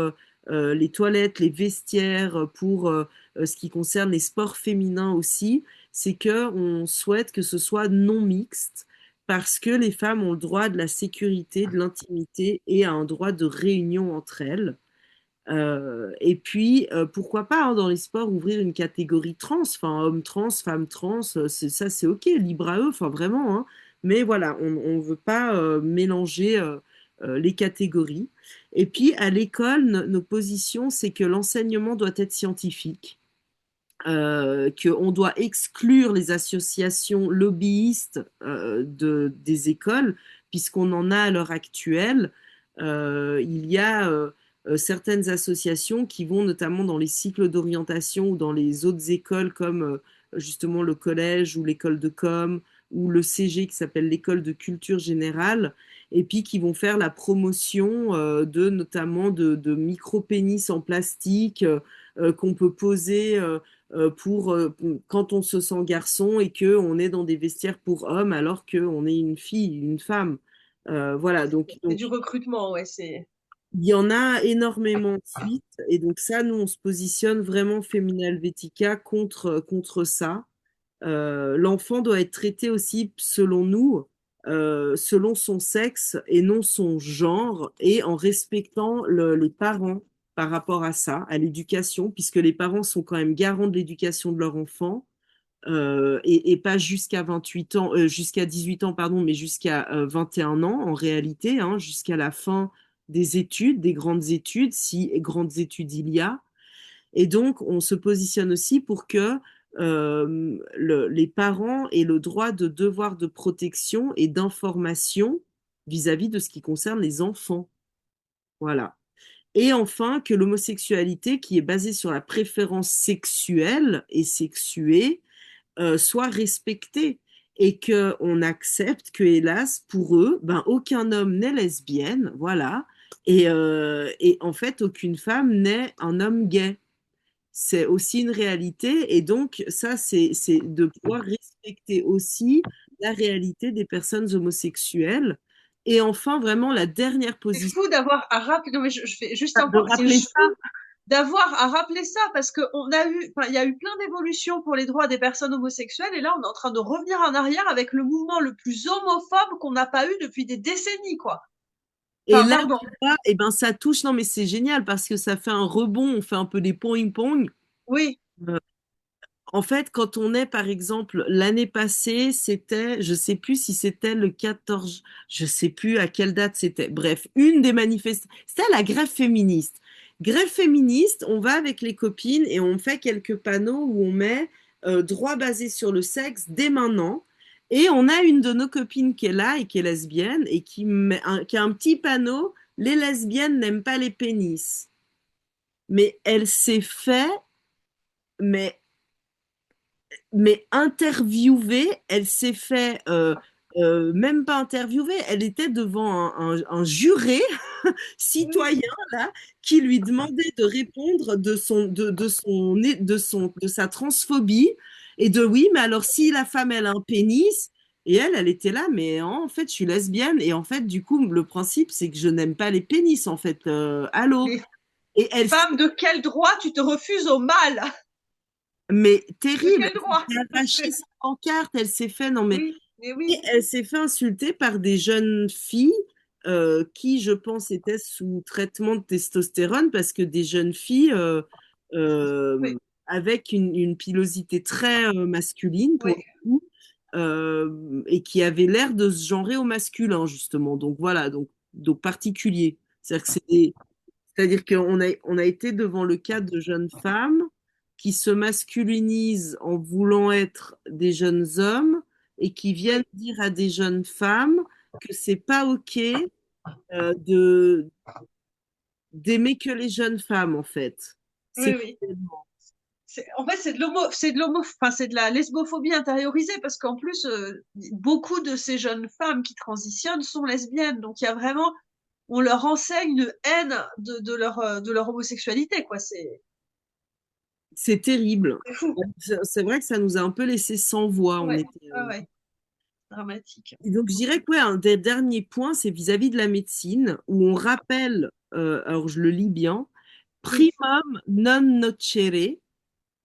les toilettes, les vestiaires, pour ce qui concerne les sports féminins aussi. C'est que on souhaite que ce soit non mixte parce que les femmes ont le droit de la sécurité, de l'intimité et à un droit de réunion entre elles. Et puis, pourquoi pas hein, dans les sports ouvrir une catégorie trans, enfin homme trans, femme trans, ça c'est ok, libre à eux, enfin vraiment. Hein. Mais voilà, on ne veut pas mélanger les catégories. Et puis à l'école, nos positions, c'est que l'enseignement doit être scientifique, qu'on doit exclure les associations lobbyistes des écoles, puisqu'on en a à l'heure actuelle. Il y a certaines associations qui vont notamment dans les cycles d'orientation ou dans les autres écoles comme justement le collège ou l'école de com ou le CG qui s'appelle l'école de culture générale et puis qui vont faire la promotion de notamment de micro-pénis en plastique qu'on peut poser pour quand on se sent garçon et que on est dans des vestiaires pour hommes alors qu'on est une fille, une femme. Voilà, C'est du recrutement, ouais, c'est. Il y en a énormément de suites, et donc ça, nous, on se positionne vraiment Femina Helvetica contre ça. L'enfant doit être traité aussi, selon nous, selon son sexe et non son genre, et en respectant les parents par rapport à ça, à l'éducation, puisque les parents sont quand même garants de l'éducation de leur enfant, et pas jusqu'à 28 ans, jusqu'à 18 ans, pardon, mais jusqu'à 21 ans en réalité, hein, jusqu'à la fin des études, des grandes études, si grandes études il y a. Et donc, on se positionne aussi pour que les parents aient le droit de devoir de protection et d'information vis-à-vis de ce qui concerne les enfants. Voilà. Et enfin, que l'homosexualité, qui est basée sur la préférence sexuelle et sexuée, soit respectée et que on accepte que, hélas, pour eux, ben, aucun homme n'est lesbienne, voilà, et en fait, aucune femme n'est un homme gay. C'est aussi une réalité, et donc ça, c'est de pouvoir respecter aussi la réalité des personnes homosexuelles. Et enfin, vraiment, la dernière C'est position, fou d'avoir à rappeler, non mais je fais juste un de point, c'est rappeler ça. fou d'avoir à rappeler ça parce que on a eu, enfin, il y a eu plein d'évolutions pour les droits des personnes homosexuelles et là on est en train de revenir en arrière avec le mouvement le plus homophobe qu'on n'a pas eu depuis des décennies, quoi. Et Enfin, là, pardon. tu vois, eh ben, ça touche, non, mais c'est génial parce que ça fait un rebond, on fait un peu des ping-pong. Oui, Euh, En fait, quand on est, par exemple, l'année passée, c'était, je sais plus si c'était le 14, je sais plus à quelle date c'était. Bref, une des manifestations, c'était la grève féministe. Grève féministe, on va avec les copines et on fait quelques panneaux où on met droit basé sur le sexe dès maintenant. Et on a une de nos copines qui est là et qui est lesbienne et qui a un petit panneau, les lesbiennes n'aiment pas les pénis. Mais elle s'est fait, mais interviewée, elle s'est fait, même pas interviewée, elle était devant un juré oui, citoyen là, qui lui demandait de répondre de sa transphobie, et de oui, mais alors si la femme elle a un pénis, et elle était là, mais en fait je suis lesbienne, et en fait du coup le principe c'est que je n'aime pas les pénis en fait, allô. mais Et elle, femme, de quel droit tu te refuses au mal? mais De terrible, quel elle s'est droit? fait arracher sa pancarte, elle s'est fait, non mais. Oui, mais Et oui, elle s'est fait insulter par des jeunes filles qui, je pense, étaient sous traitement de testostérone, parce que des jeunes filles oui, avec une pilosité très masculine, pour oui, le coup, et qui avaient l'air de se genrer au masculin, justement. Donc voilà, donc particulier. C'est-à-dire que c'est-à-dire qu'on a été devant le cas de jeunes femmes qui se masculinisent en voulant être des jeunes hommes, et qui viennent oui, dire à des jeunes femmes que c'est pas OK de d'aimer que les jeunes femmes, en fait. oui, C'est oui. En fait, enfin, c'est de la lesbophobie intériorisée parce qu'en plus, beaucoup de ces jeunes femmes qui transitionnent sont lesbiennes. Donc, il y a vraiment, on leur enseigne une haine de leur homosexualité, quoi. c'est terrible. C'est fou. C'est vrai que ça nous a un peu laissé sans voix. On Ouais, était, ouais, ouais. Dramatique. Et donc, je dirais que ouais, un des derniers points, c'est vis-à-vis de la médecine, où on rappelle, alors je le lis bien, Oui, primum non nocere.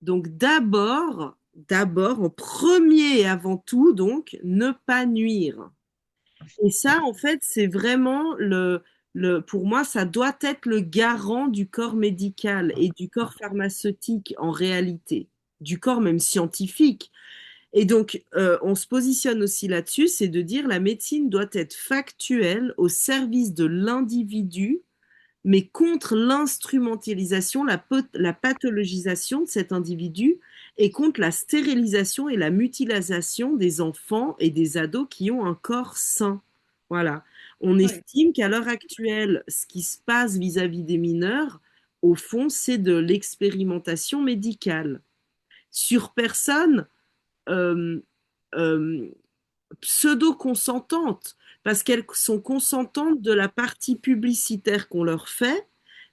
Donc d'abord, en premier et avant tout, donc, ne pas nuire. Et ça, en fait, c'est vraiment pour moi, ça doit être le garant du corps médical et du corps pharmaceutique en réalité, du corps même scientifique. Et donc, on se positionne aussi là-dessus, c'est de dire la médecine doit être factuelle au service de l'individu, mais contre l'instrumentalisation, la pathologisation de cet individu, et contre la stérilisation et la mutilation des enfants et des ados qui ont un corps sain. Voilà. On oui, estime qu'à l'heure actuelle, ce qui se passe vis-à-vis des mineurs, au fond, c'est de l'expérimentation médicale sur personnes euh, euh, pseudo-consentantes, parce qu'elles sont consentantes de la partie publicitaire qu'on leur fait,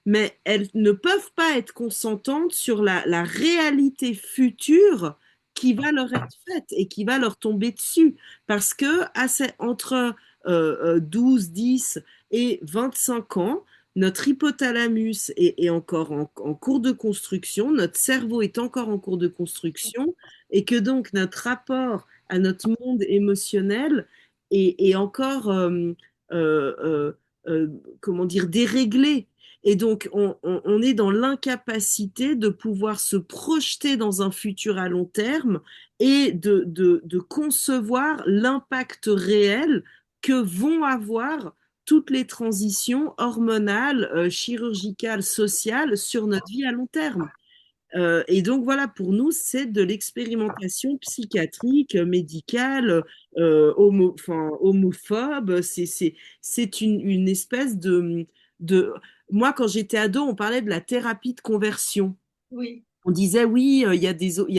mais elles ne peuvent pas être consentantes sur la réalité future qui va leur être faite et qui va leur tomber dessus. Parce que entre 12, 10 et 25 ans, notre hypothalamus est encore en cours de construction, notre cerveau est encore en cours de construction, et que donc notre rapport à notre monde émotionnel est encore, euh, euh, euh, comment dire, déréglé. Et donc, on est dans l'incapacité de pouvoir se projeter dans un futur à long terme et de concevoir l'impact réel que vont avoir toutes les transitions hormonales, chirurgicales, sociales sur notre vie à long terme. Et donc voilà, pour nous, c'est de l'expérimentation psychiatrique, médicale, enfin, homophobe. C'est une espèce de... Moi, quand j'étais ado, on parlait de la thérapie de conversion. Oui, On disait, oui, il y a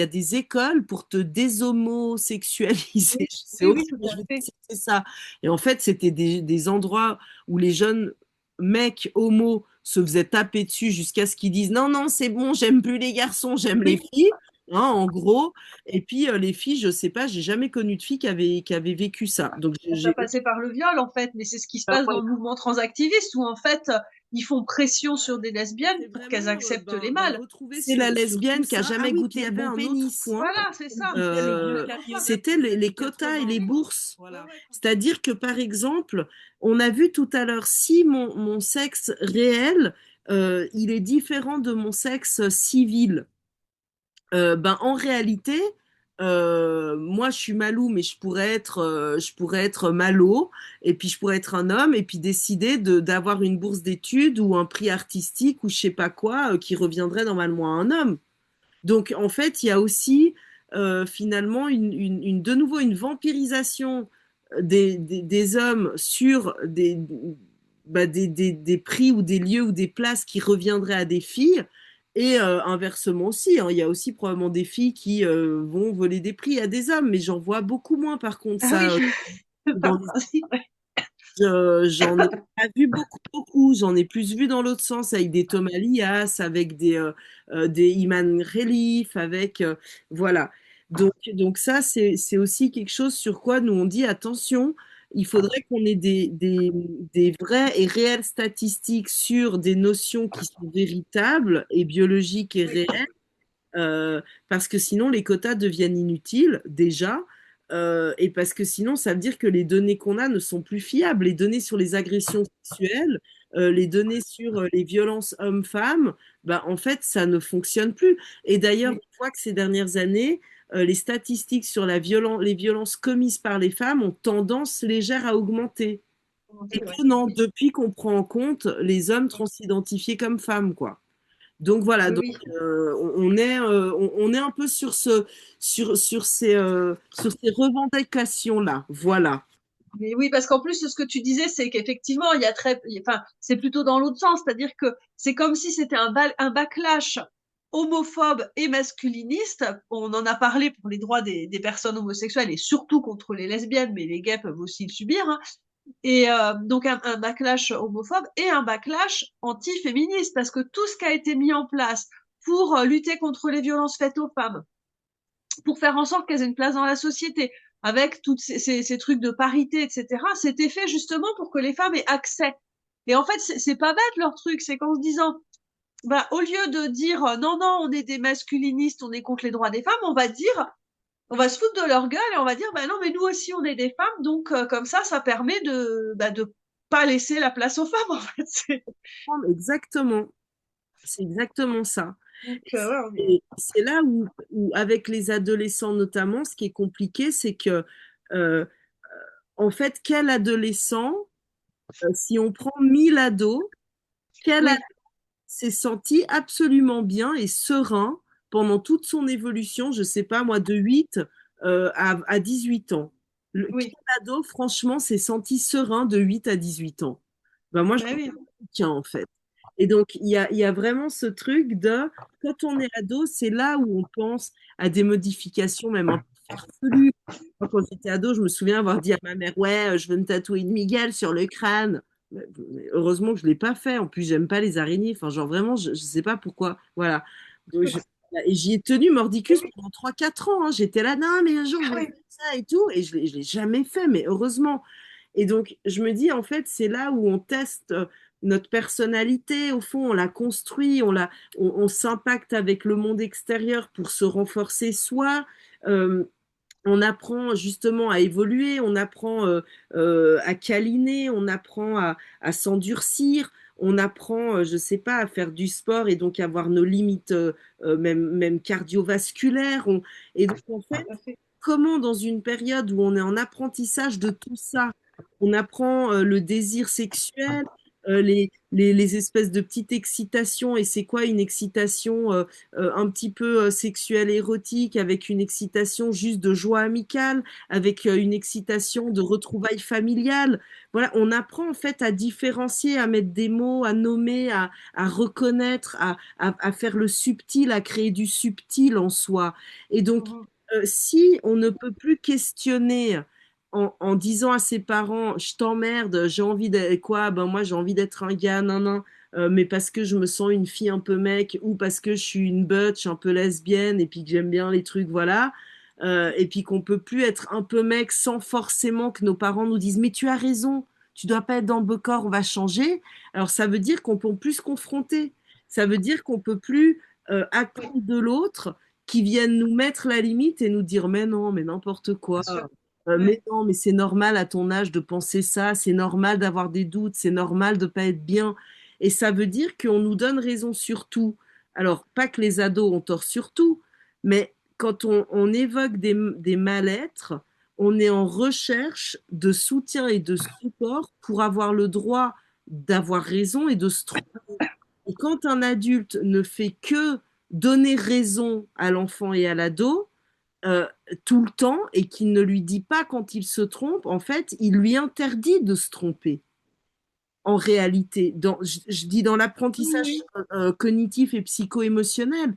des écoles pour te déshomosexualiser. oui, C'est oui, oui, horrible, tout mais à je veux dire, fait. c'était ça. Et en fait, c'était des endroits où les jeunes mecs homos se faisaient taper dessus jusqu'à ce qu'ils disent, non, non, c'est bon, j'aime plus les garçons, j'aime les Oui, filles, hein, en gros. Et puis, les filles, je sais pas, j'ai jamais connu de fille qui avait vécu ça. Donc, ça passait par le viol, en fait, mais c'est ce qui se passe dans ouais, le mouvement transactiviste, où en fait, ils font pression sur des lesbiennes c'est pour qu'elles vraiment acceptent les mâles. retrouver c'est la lesbienne qui a Ah jamais oui, goûté le bon pénis. voilà, c'est ça. C'était les quotas et les bourses. C'est-à-dire que, par exemple, on a vu tout à l'heure, si mon sexe réel, il est différent de mon sexe civil, ben, en réalité, moi, je suis Malou, mais je pourrais être Malo, et puis je pourrais être un homme, et puis décider d'avoir une bourse d'études ou un prix artistique ou je sais pas quoi, qui reviendrait normalement à un homme. Donc, en fait, il y a aussi finalement de nouveau une vampirisation des hommes sur des prix ou des lieux ou des places qui reviendraient à des filles. Et inversement aussi, hein, il y a aussi probablement des filles qui vont voler des prix à des hommes, mais j'en vois beaucoup moins par contre Ah oui, ça dans par les principe, ouais. j'en ai pas vu beaucoup, beaucoup. J'en ai plus vu dans l'autre sens avec des Thomas Lias, avec des Iman Relief, avec voilà. Donc ça, c'est aussi quelque chose sur quoi nous on dit attention, il faudrait qu'on ait des vraies et réelles statistiques sur des notions qui sont véritables et biologiques et Oui, réelles parce que sinon les quotas deviennent inutiles déjà, et parce que sinon ça veut dire que les données qu'on a ne sont plus fiables. Les données sur les agressions sexuelles, les données sur les violences hommes-femmes, bah, en fait ça ne fonctionne plus. Et d'ailleurs, oui, on voit que ces dernières années, les statistiques sur les violences commises par les femmes ont tendance légère à augmenter. ouais. Étonnant, depuis qu'on prend en compte les hommes transidentifiés comme femmes, quoi. Donc voilà, Oui, donc oui. on est un peu sur ces revendications-là. Voilà. Mais oui, parce qu'en plus, ce que tu disais, c'est qu'effectivement, enfin, c'est plutôt dans l'autre sens, c'est-à-dire que c'est comme si c'était un backlash homophobe et masculiniste. On en a parlé pour les droits des personnes homosexuelles et surtout contre les lesbiennes, mais les gays peuvent aussi le subir, hein. Et donc un backlash homophobe et un backlash anti-féministe, parce que tout ce qui a été mis en place pour lutter contre les violences faites aux femmes, pour faire en sorte qu'elles aient une place dans la société, avec tous ces trucs de parité, etc., c'était fait justement pour que les femmes aient accès. Et en fait, c'est pas bête leur truc, c'est qu'en se disant, bah, au lieu de dire non, non, on est des masculinistes, on est contre les droits des femmes, on va se foutre de leur gueule et on va dire, bah non, mais nous aussi, on est des femmes, donc comme ça permet de pas laisser la place aux femmes, en fait. Exactement. C'est exactement ça. Donc, ouais, Et c'est là où, avec les adolescents notamment, ce qui est compliqué, c'est que, euh, en fait, quel adolescent, si on prend 1000 ados, quel oui, s'est senti absolument bien et serein pendant toute son évolution, je sais pas moi, de 8 à 18 ans. Quel oui, ado, franchement, s'est senti serein de 8 à 18 ans? Ben moi, je bah pense oui, qu'aucun, en fait. Et donc, il y a vraiment ce truc de, quand on est ado, c'est là où on pense à des modifications même un peu farfelues. Moi, quand j'étais ado, je me souviens avoir dit à ma mère, ouais, je veux me tatouer une Miguel sur le crâne. Mais heureusement que je ne l'ai pas fait. En plus, j'aime pas les araignées. Enfin, genre vraiment, je ne sais pas pourquoi. Voilà. Donc, et j'y ai tenu mordicus pendant 3 4 ans, hein. J'étais là, non, mais un jour, je ah vais oui, faire ça et tout. Et je l'ai jamais fait, mais heureusement. Et donc, je me dis, en fait, c'est là où on teste. notre personnalité, au fond, on la construit, on s'impacte avec le monde extérieur pour se renforcer soi. Euh, on apprend justement à évoluer, on apprend à câliner, on apprend à s'endurcir, on apprend, je sais pas, à faire du sport et donc avoir nos limites même cardiovasculaires. Et donc en Tout fait, à fait. comment dans une période où on est en apprentissage de tout ça, on apprend le désir sexuel, les espèces de petites excitations, et c'est quoi une excitation un petit peu sexuelle érotique, avec une excitation juste de joie amicale, avec une excitation de retrouvailles familiales. Voilà, on apprend en fait à différencier, à mettre des mots, à nommer, à reconnaître, à faire le subtil, à créer du subtil en soi. Et donc, Mhm. si on ne peut plus questionner en disant à ses parents, je t'emmerde, j'ai envie d'être quoi? Ben moi j'ai envie d'être un gars, non, non, mais parce que je me sens une fille un peu mec, ou parce que je suis une butch un peu lesbienne, et puis que j'aime bien les trucs, voilà. Et puis qu'on peut plus être un peu mec sans forcément que nos parents nous disent, mais tu as raison, tu dois pas être dans le corps, on va changer. Alors ça veut dire qu'on peut plus se confronter. Ça veut dire qu'on peut plus Oui, attendre de l'autre qui viennent nous mettre la limite et nous dire mais non, mais n'importe quoi. bien sûr. Mais Ouais, non, mais c'est normal à ton âge de penser ça, c'est normal d'avoir des doutes, c'est normal de pas être bien. Et ça veut dire qu'on nous donne raison sur tout. Alors, pas que les ados ont tort sur tout, mais quand on évoque des mal-être, on est en recherche de soutien et de support pour avoir le droit d'avoir raison et de se tromper. Et quand un adulte ne fait que donner raison à l'enfant et à l'ado, euh, tout le temps, et qu'il ne lui dit pas quand il se trompe, en fait, il lui interdit de se tromper. En réalité, je dis dans oui, l'apprentissage oui. cognitif et psycho-émotionnel.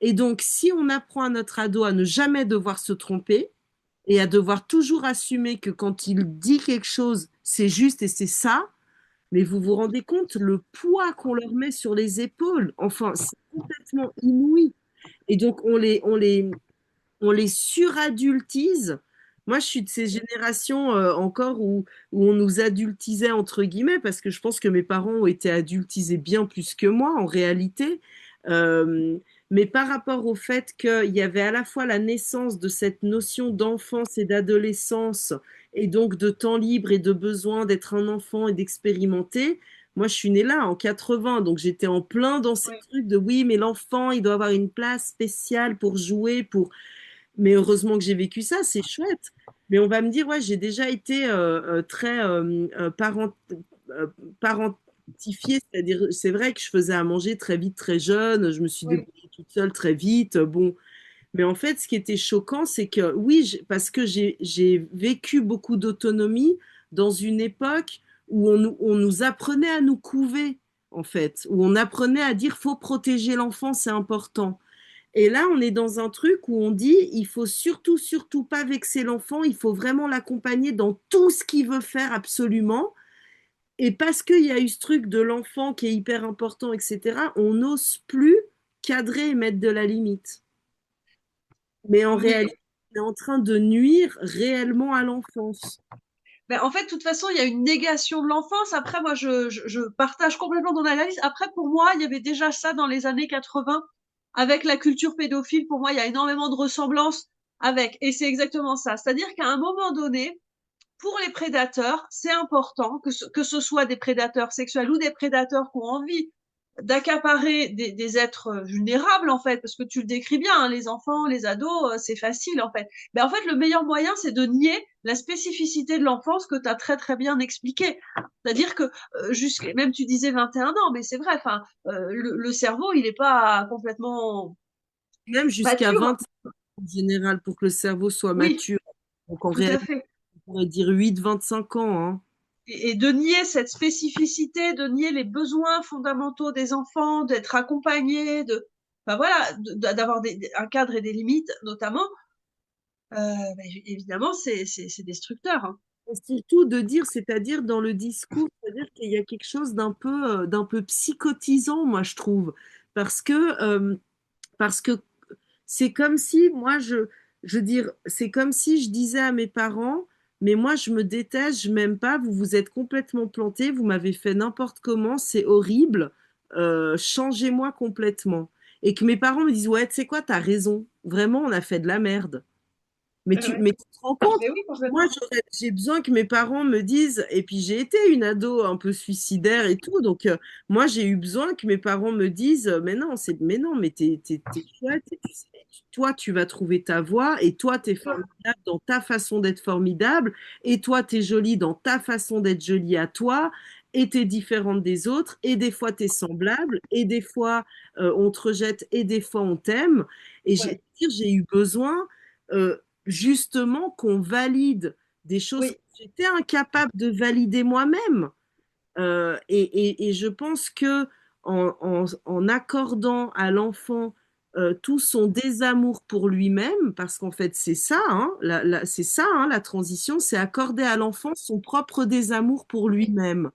Et donc, si on apprend à notre ado à ne jamais devoir se tromper et à devoir toujours assumer que quand il dit quelque chose, c'est juste et c'est ça, mais vous vous rendez compte le poids qu'on leur met sur les épaules? Enfin, c'est complètement inouï. Et donc, on les suradultise. Moi, je suis de ces générations encore où on nous adultisait, entre guillemets, parce que je pense que mes parents ont été adultisés bien plus que moi, en réalité. Mais par rapport au fait qu'il y avait à la fois la naissance de cette notion d'enfance et d'adolescence, et donc de temps libre et de besoin d'être un enfant et d'expérimenter, moi, je suis née là, en 80, donc j'étais en plein dans ces Ouais. trucs de oui, mais l'enfant, il doit avoir une place spéciale pour jouer, pour mais heureusement que j'ai vécu ça, c'est chouette. Mais on va me dire, ouais, j'ai déjà été très euh, parentifiée, c'est-à-dire, c'est vrai que je faisais à manger très vite, très jeune, je me suis Oui. débrouillée toute seule très vite, bon. Mais en fait, ce qui était choquant, c'est que oui, parce que j'ai vécu beaucoup d'autonomie dans une époque où on nous apprenait à nous couver, en fait, où on apprenait à dire, faut protéger l'enfant, c'est important. Et là, on est dans un truc où on dit, il faut surtout, surtout pas vexer l'enfant, il faut vraiment l'accompagner dans tout ce qu'il veut faire absolument. Et parce qu'il y a eu ce truc de l'enfant qui est hyper important, etc., on n'ose plus cadrer et mettre de la limite. Mais en Oui. réalité, on est en train de nuire réellement à l'enfance. Ben, en fait, de toute façon, il y a une négation de l'enfance. Après, moi, je partage complètement ton analyse. Après, pour moi, il y avait déjà ça dans les années 80 avec la culture pédophile. Pour moi, il y a énormément de ressemblances avec. Et c'est exactement ça. C'est-à-dire qu'à un moment donné, pour les prédateurs, c'est important que ce soit des prédateurs sexuels ou des prédateurs qui ont envie d'accaparer des êtres vulnérables en fait, parce que tu le décris bien, hein, les enfants, les ados, c'est facile en fait. Mais en fait, le meilleur moyen, c'est de nier la spécificité de l'enfance que tu as très très bien expliqué. C'est-à-dire que même tu disais 21 ans, mais c'est vrai, enfin, le cerveau, il n'est pas complètement Même jusqu'à mature. 20 ans en général, pour que le cerveau soit Oui, mature. Donc en tout à réalité, fait. on pourrait dire 8, 25 ans, hein. Et de nier cette spécificité, de nier les besoins fondamentaux des enfants, d'être accompagnés, enfin voilà, d'avoir un cadre et des limites, notamment, évidemment, c'est destructeur. Hein. Et surtout de dire, c'est-à-dire dans le discours, c'est-à-dire qu'il y a quelque chose d'un peu psychotisant, moi je trouve, parce que euh, parce que c'est comme si moi je veux dire, c'est comme si je disais à mes parents, mais moi je me déteste, je m'aime pas, vous vous êtes complètement planté, vous m'avez fait n'importe comment, c'est horrible, changez-moi complètement. Et que mes parents me disent, ouais, tu sais quoi, t'as raison, vraiment, on a fait de la merde. Ouais. Mais tu te rends compte, Mais oui, moi, complètement. j'ai besoin que mes parents me disent, et puis j'ai été une ado un peu suicidaire et tout, donc moi, j'ai eu besoin que mes parents me disent, mais non, mais t'es chouette, et toi, tu vas trouver ta voie, et toi, t'es formidable dans ta façon d'être formidable, et toi, t'es jolie dans ta façon d'être jolie à toi, et t'es différente des autres, et des fois, t'es semblable, et des fois, on te rejette, et des fois, on t'aime. Et Ouais. j'ai eu besoin euh, justement qu'on valide des choses que Oui, j'étais incapable de valider moi-même. Et je pense que en accordant à l'enfant tout son désamour pour lui-même, parce qu'en fait c'est ça, hein, c'est ça hein, la transition, c'est accorder à l'enfant son propre désamour pour oui, lui-même.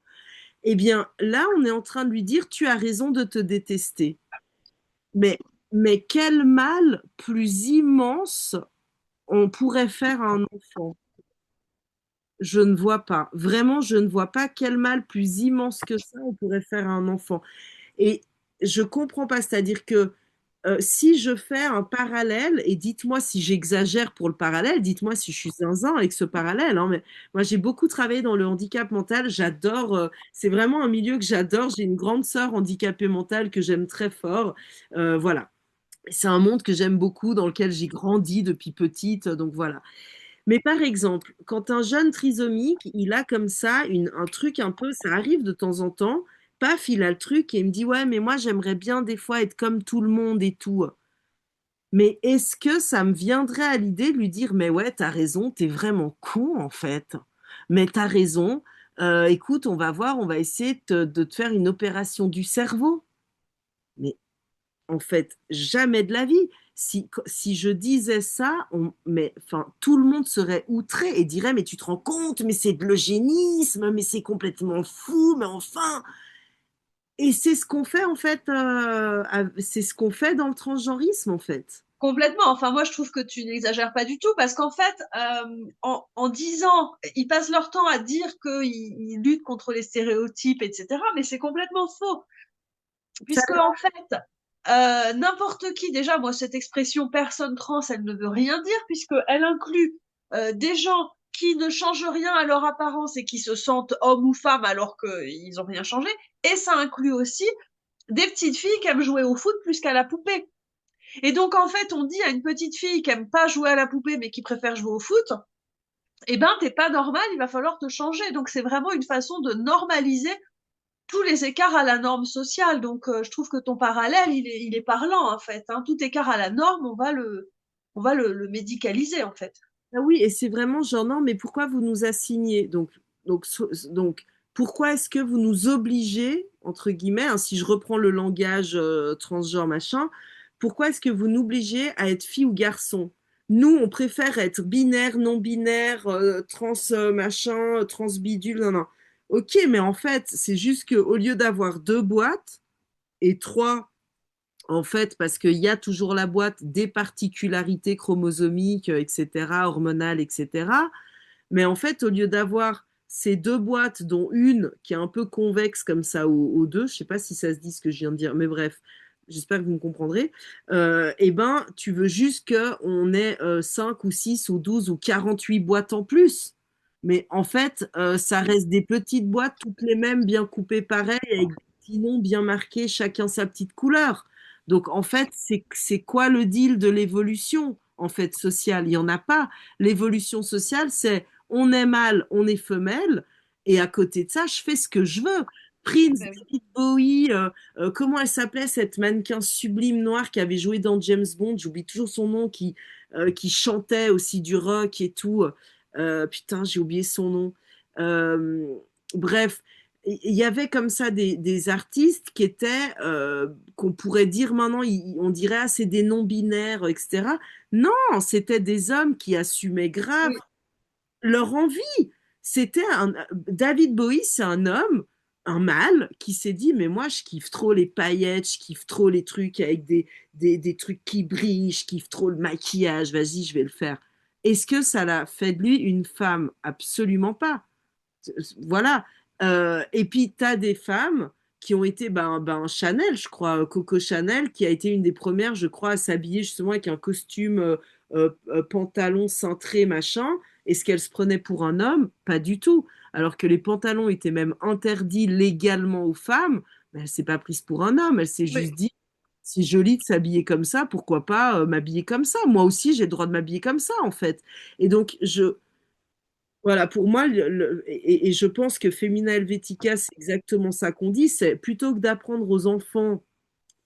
Eh bien là, on est en train de lui dire, tu as raison de te détester. Mais, mais quel mal plus immense on pourrait faire à un enfant? Je ne vois pas. Vraiment, je ne vois pas quel mal plus immense que ça on pourrait faire à un enfant. Et je comprends pas. C'est-à-dire que si je fais un parallèle, et dites-moi si j'exagère pour le parallèle, dites-moi si je suis zinzin avec ce parallèle, hein, mais moi j'ai beaucoup travaillé dans le handicap mental. J'adore. C'est vraiment un milieu que j'adore. J'ai une grande sœur handicapée mentale que j'aime très fort. Voilà. C'est un monde que j'aime beaucoup, dans lequel j'ai grandi depuis petite. Donc voilà. Mais par exemple, quand un jeune trisomique, il a comme ça un truc un peu, ça arrive de temps en temps, paf, il a le truc et il me dit, ouais, mais moi j'aimerais bien des fois être comme tout le monde et tout. Mais est-ce que ça me viendrait à l'idée de lui dire, mais ouais, t'as raison, t'es vraiment con en fait. Mais t'as raison, écoute, on va voir, on va essayer de te faire une opération du cerveau. Mais en fait, jamais de la vie. Si je disais ça, mais enfin, tout le monde serait outré et dirait, mais tu te rends compte, mais c'est de l'eugénisme, mais c'est complètement fou, mais enfin. Et c'est ce qu'on fait en fait, c'est ce qu'on fait dans le transgenrisme en fait. complètement. Enfin, moi, je trouve que tu n'exagères pas du tout parce qu'en fait, en 10 ans, ils passent leur temps à dire qu'ils luttent contre les stéréotypes, etc. Mais c'est complètement faux. Ça, Puisque, en fait, n'importe qui, déjà, moi, cette expression personne trans, elle ne veut rien dire puisqu'elle inclut des gens qui ne changent rien à leur apparence et qui se sentent hommes ou femmes alors qu'ils n'ont rien changé. Et ça inclut aussi des petites filles qui aiment jouer au foot plus qu'à la poupée. Et donc, en fait, on dit à une petite fille qui aime pas jouer à la poupée, mais qui préfère jouer au foot, eh ben, t'es pas normal, il va falloir te changer. Donc, c'est vraiment une façon de normaliser tous les écarts à la norme sociale. Donc, je trouve que ton parallèle, il est parlant, en fait. Hein. Tout écart à la norme, on va le médicaliser, en fait. ah oui, et c'est vraiment genre, non, mais pourquoi vous nous assignez? Donc, pourquoi est-ce que vous nous obligez, entre guillemets, hein, si je reprends le langage transgenre machin, pourquoi est-ce que vous nous obligez à être fille ou garçon? Nous, on préfère être binaire, non binaire, trans machin, trans bidule, non, non. Ok, mais en fait, c'est juste qu'au lieu d'avoir deux boîtes et trois en fait, parce qu'il y a toujours la boîte des particularités chromosomiques, etc., hormonales, etc. Mais en fait, au lieu d'avoir ces deux boîtes, dont une qui est un peu convexe comme ça aux deux, je sais pas si ça se dit ce que je viens de dire, mais bref, j'espère que vous me comprendrez, eh ben, tu veux juste qu'on ait 5 ou 6 ou 12 ou 48 boîtes en plus. Mais en fait, ça reste des petites boîtes, toutes les mêmes, bien coupées pareil, avec des petits noms bien marqués, chacun sa petite couleur. Donc en fait, c'est quoi le deal de l'évolution en fait sociale? Il y en a pas. L'évolution sociale, c'est on est mâle, on est femelle, et à côté de ça, je fais ce que je veux. Prince, Ben oui. David Bowie, comment elle s'appelait cette mannequin sublime noire qui avait joué dans James Bond, j'oublie toujours son nom, qui chantait aussi du rock et tout. Putain, j'ai oublié son nom. Euh, Bref, il y avait comme ça des artistes qui étaient, qu'on pourrait dire maintenant, on dirait, ah, c'est des non-binaires, etc. Non, c'était des hommes qui assumaient grave Oui, leur envie. David Bowie, c'est un homme, un mâle, qui s'est dit, mais moi, je kiffe trop les paillettes, je kiffe trop les trucs avec des trucs qui brillent, je kiffe trop le maquillage, vas-y, je vais le faire. Est-ce que ça l'a fait de lui une femme? Absolument pas. Voilà. Et puis, tu as des femmes qui ont été, Chanel, je crois, Coco Chanel, qui a été une des premières, je crois, à s'habiller justement avec un costume, pantalon cintré, machin. Est-ce qu'elle se prenait pour un homme? Pas du tout. Alors que les pantalons étaient même interdits légalement aux femmes, mais elle s'est pas prise pour un homme. Elle s'est Oui, juste dit, c'est joli de s'habiller comme ça, pourquoi pas m'habiller comme ça? Moi aussi, j'ai le droit de m'habiller comme ça, en fait. Et donc, voilà, pour moi, et je pense que Femina Helvetica, c'est exactement ça qu'on dit, c'est plutôt que d'apprendre aux enfants,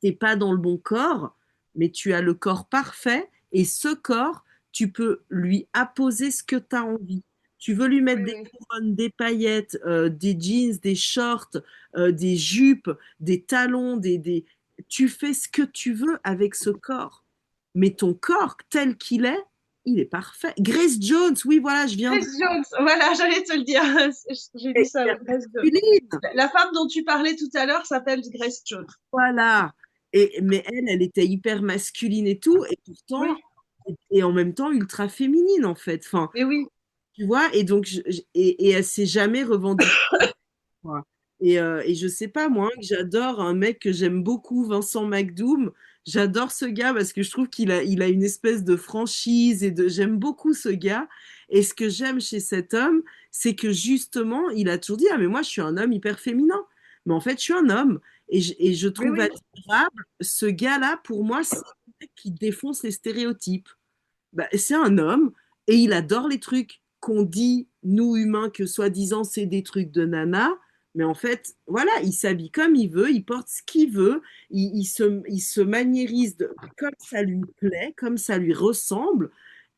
t'es pas dans le bon corps, mais tu as le corps parfait, et ce corps, tu peux lui apposer ce que tu as envie. Tu veux lui mettre oui, des oui. couronnes, des paillettes, des jeans, des shorts, des jupes, des talons, tu fais ce que tu veux avec ce corps. Mais ton corps, tel qu'il est, il est parfait. Grace Jones, oui, voilà, je viens de... Grace Jones, voilà, j'allais te le dire. J'ai vu ça, ouais, Grace Jones. Masculine. La femme dont tu parlais tout à l'heure s'appelle Grace Jones. Voilà. Mais elle était hyper masculine et tout, et pourtant, Oui, et en même temps ultra féminine en fait. Enfin, mais oui, tu vois, et donc, et elle s'est jamais revendiquée, quoi. Et je sais pas, moi, que j'adore un mec que j'aime beaucoup, Vincent McDoom. J'adore ce gars parce que je trouve qu'il a une espèce de franchise j'aime beaucoup ce gars. Et ce que j'aime chez cet homme, c'est que justement, il a toujours dit, ah, mais moi, je suis un homme hyper féminin. Mais en fait, je suis un homme. Et je oui, trouve oui, admirable ce gars-là, pour moi, c'est un mec qui défonce les stéréotypes. Bah, c'est un homme et il adore les trucs qu'on dit, nous humains, que soi-disant c'est des trucs de nana. Mais en fait, voilà, il s'habille comme il veut, il porte ce qu'il veut, il se maniérise comme ça lui plaît, comme ça lui ressemble,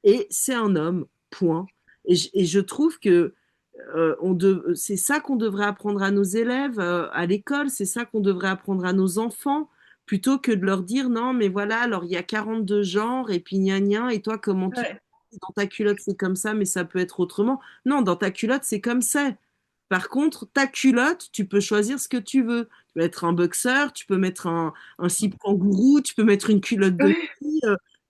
et c'est un homme, point. Et je trouve que c'est ça qu'on devrait apprendre à nos élèves à l'école, c'est ça qu'on devrait apprendre à nos enfants, plutôt que de leur dire non, mais voilà, alors il y a 42 genres, et puis gna gna, et toi, comment tu... ouais, Dans ta culotte, c'est comme ça, mais ça peut être autrement. Non, dans ta culotte, c'est comme ça. Par contre, ta culotte, tu peux choisir ce que tu veux. Tu peux mettre un boxeur, tu peux mettre un slip kangourou, tu peux mettre une culotte de ouais, fille.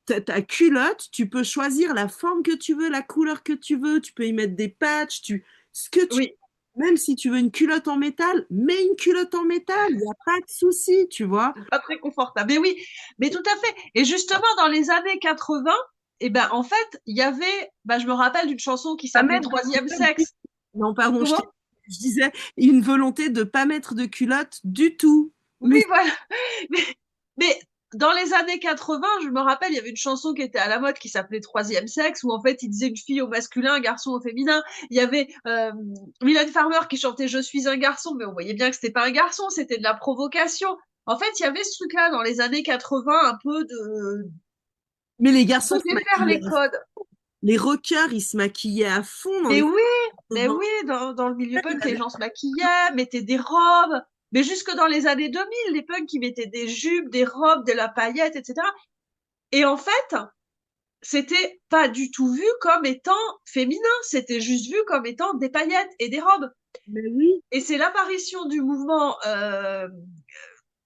Ta culotte, tu peux choisir la forme que tu veux, la couleur que tu veux, tu peux y mettre des patchs, ce que tu... oui, Même si tu veux une culotte en métal, mets une culotte en métal, il n'y a pas de souci, tu vois. pas très confortable. Mais oui, mais tout à fait. Et justement, dans les années 80, eh ben, en fait, il y avait, bah, je me rappelle d'une chanson qui Pas s'appelait mettre de Troisième culotte sexe. Non, pardon, Comment? je disais une volonté de pas mettre de culotte du tout. Oui, Mais voilà. Mais, mais dans les années 80, je me rappelle, il y avait une chanson qui était à la mode qui s'appelait Troisième sexe, où en fait, il disait une fille au masculin, un garçon au féminin. Il y avait Mylène Farmer qui chantait Je suis un garçon, mais on voyait bien que c'était pas un garçon, c'était de la provocation. En fait, il y avait ce truc-là dans les années 80, un peu les de garçons se défaire maquillaient. les codes. Les rockers, ils se maquillaient à fond dans Mais les oui, mais 80. oui, dans le milieu Il punk, les avait- gens se maquillaient, mettaient des robes. Mais jusque dans les années 2000, les punks, ils mettaient des jupes, des robes, de la paillette, etc. Et en fait, c'était pas du tout vu comme étant féminin, c'était juste vu comme étant des paillettes et des robes. Mais oui, Et c'est l'apparition du mouvement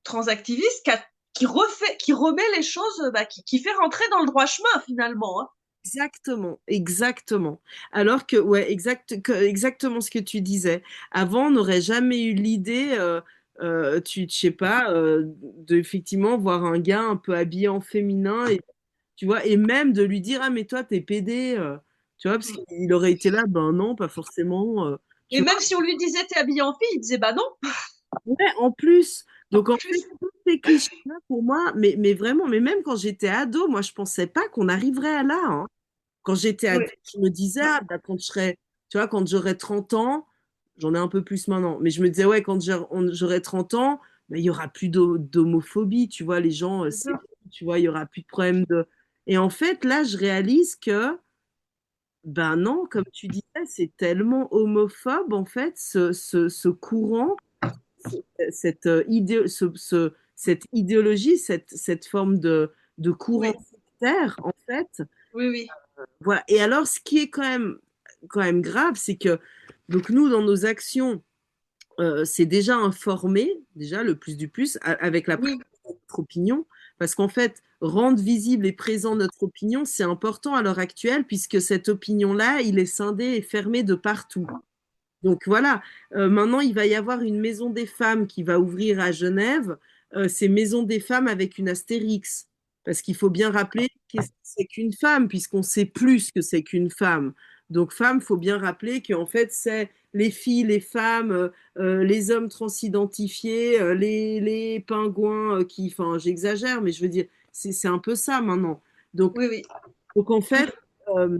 transactiviste qui remet les choses, bah, qui fait rentrer dans le droit chemin finalement. Hein. exactement, exactement. Alors que, ouais, exactement ce que tu disais. Avant, on n'aurait jamais eu l'idée, je sais pas, de effectivement voir un gars un peu habillé en féminin, et tu vois, et même de lui dire, ah, mais toi, t'es pédé, tu vois, parce Mm. qu'il aurait été là, ben non, pas forcément, Et tu vois. même si on lui disait t'es habillé en fille, il disait bah non, Ouais, en plus. en Donc, en fait, plus. tous ces clichés-là, pour moi, mais vraiment, mais même quand j'étais ado, moi, je pensais pas qu'on arriverait à là, hein. Quand j'étais ado, Ouais. je me disais, ah, bah, quand je serais, tu vois, quand j'aurai 30 ans, j'en ai un peu plus maintenant, mais je me disais, ouais, quand j'aurai 30 ans, bah, il y aura plus d'homophobie, tu vois, les gens, C'est c'est ça. bon, tu vois, il y aura plus de problème de... Et en fait, là, je réalise que, ben non, comme tu disais, c'est tellement homophobe, en fait, ce courant, cette idéologie, cette forme de courant Oui, sectaire, en fait. oui, oui, Voilà. Et alors, ce qui est quand même grave, c'est que donc nous, dans nos actions, c'est déjà informé, déjà le plus du plus, avec la prise oui, de notre opinion, parce qu'en fait, rendre visible et présent notre opinion, c'est important à l'heure actuelle puisque cette opinion-là, il est scindé et fermé de partout. Donc voilà, maintenant il va y avoir une maison des femmes qui va ouvrir à Genève. C'est maison des femmes avec une astérix. Parce qu'il faut bien rappeler qu'est-ce que c'est qu'une femme, puisqu'on sait plus ce que c'est qu'une femme. Donc femme, il faut bien rappeler qu'en fait c'est les filles, les femmes, les hommes transidentifiés, les pingouins qui, enfin j'exagère, mais je veux dire, c'est un peu ça maintenant. Donc Oui, oui, donc en tout, fait, euh,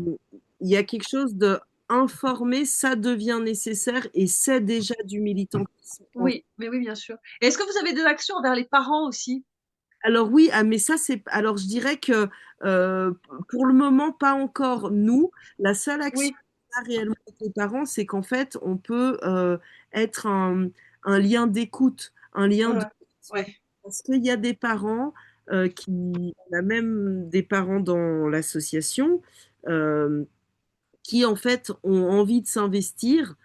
il y a quelque chose de informé, ça devient nécessaire et c'est déjà du militantisme. oui, mais oui, bien sûr. Et est-ce que vous avez des actions envers les parents aussi? Alors oui, ah, mais ça c'est. Alors je dirais que euh, pour le moment pas encore. Nous, la seule action Oui, qu'on a réellement avec les parents, c'est qu'en fait on peut être un lien d'écoute, un lien de. voilà. Ouais, Parce qu'il y a des parents on a même des parents dans l'association. euh, qui en fait ont envie de s'investir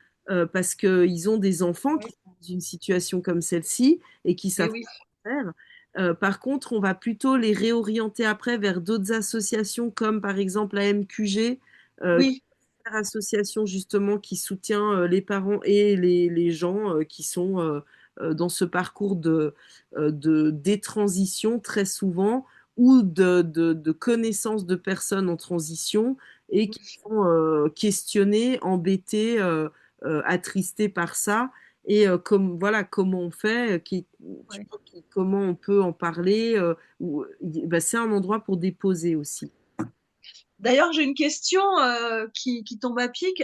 parce qu'ils ont des enfants qui oui, sont dans une situation comme celle-ci et qui et savent oui, pas faire. Par contre, on va plutôt les réorienter après vers d'autres associations comme par exemple la MQG, qui oui, est une association justement qui soutient les parents et les gens qui sont dans ce parcours de détransition très souvent ou de connaissance de personnes en transition et qui oui, sont questionnés, embêtés, attristés par ça. Et comme, voilà, comment on fait, ouais. comment on peut en parler, bah, c'est un endroit pour déposer aussi. D'ailleurs, j'ai une question qui tombe à pic.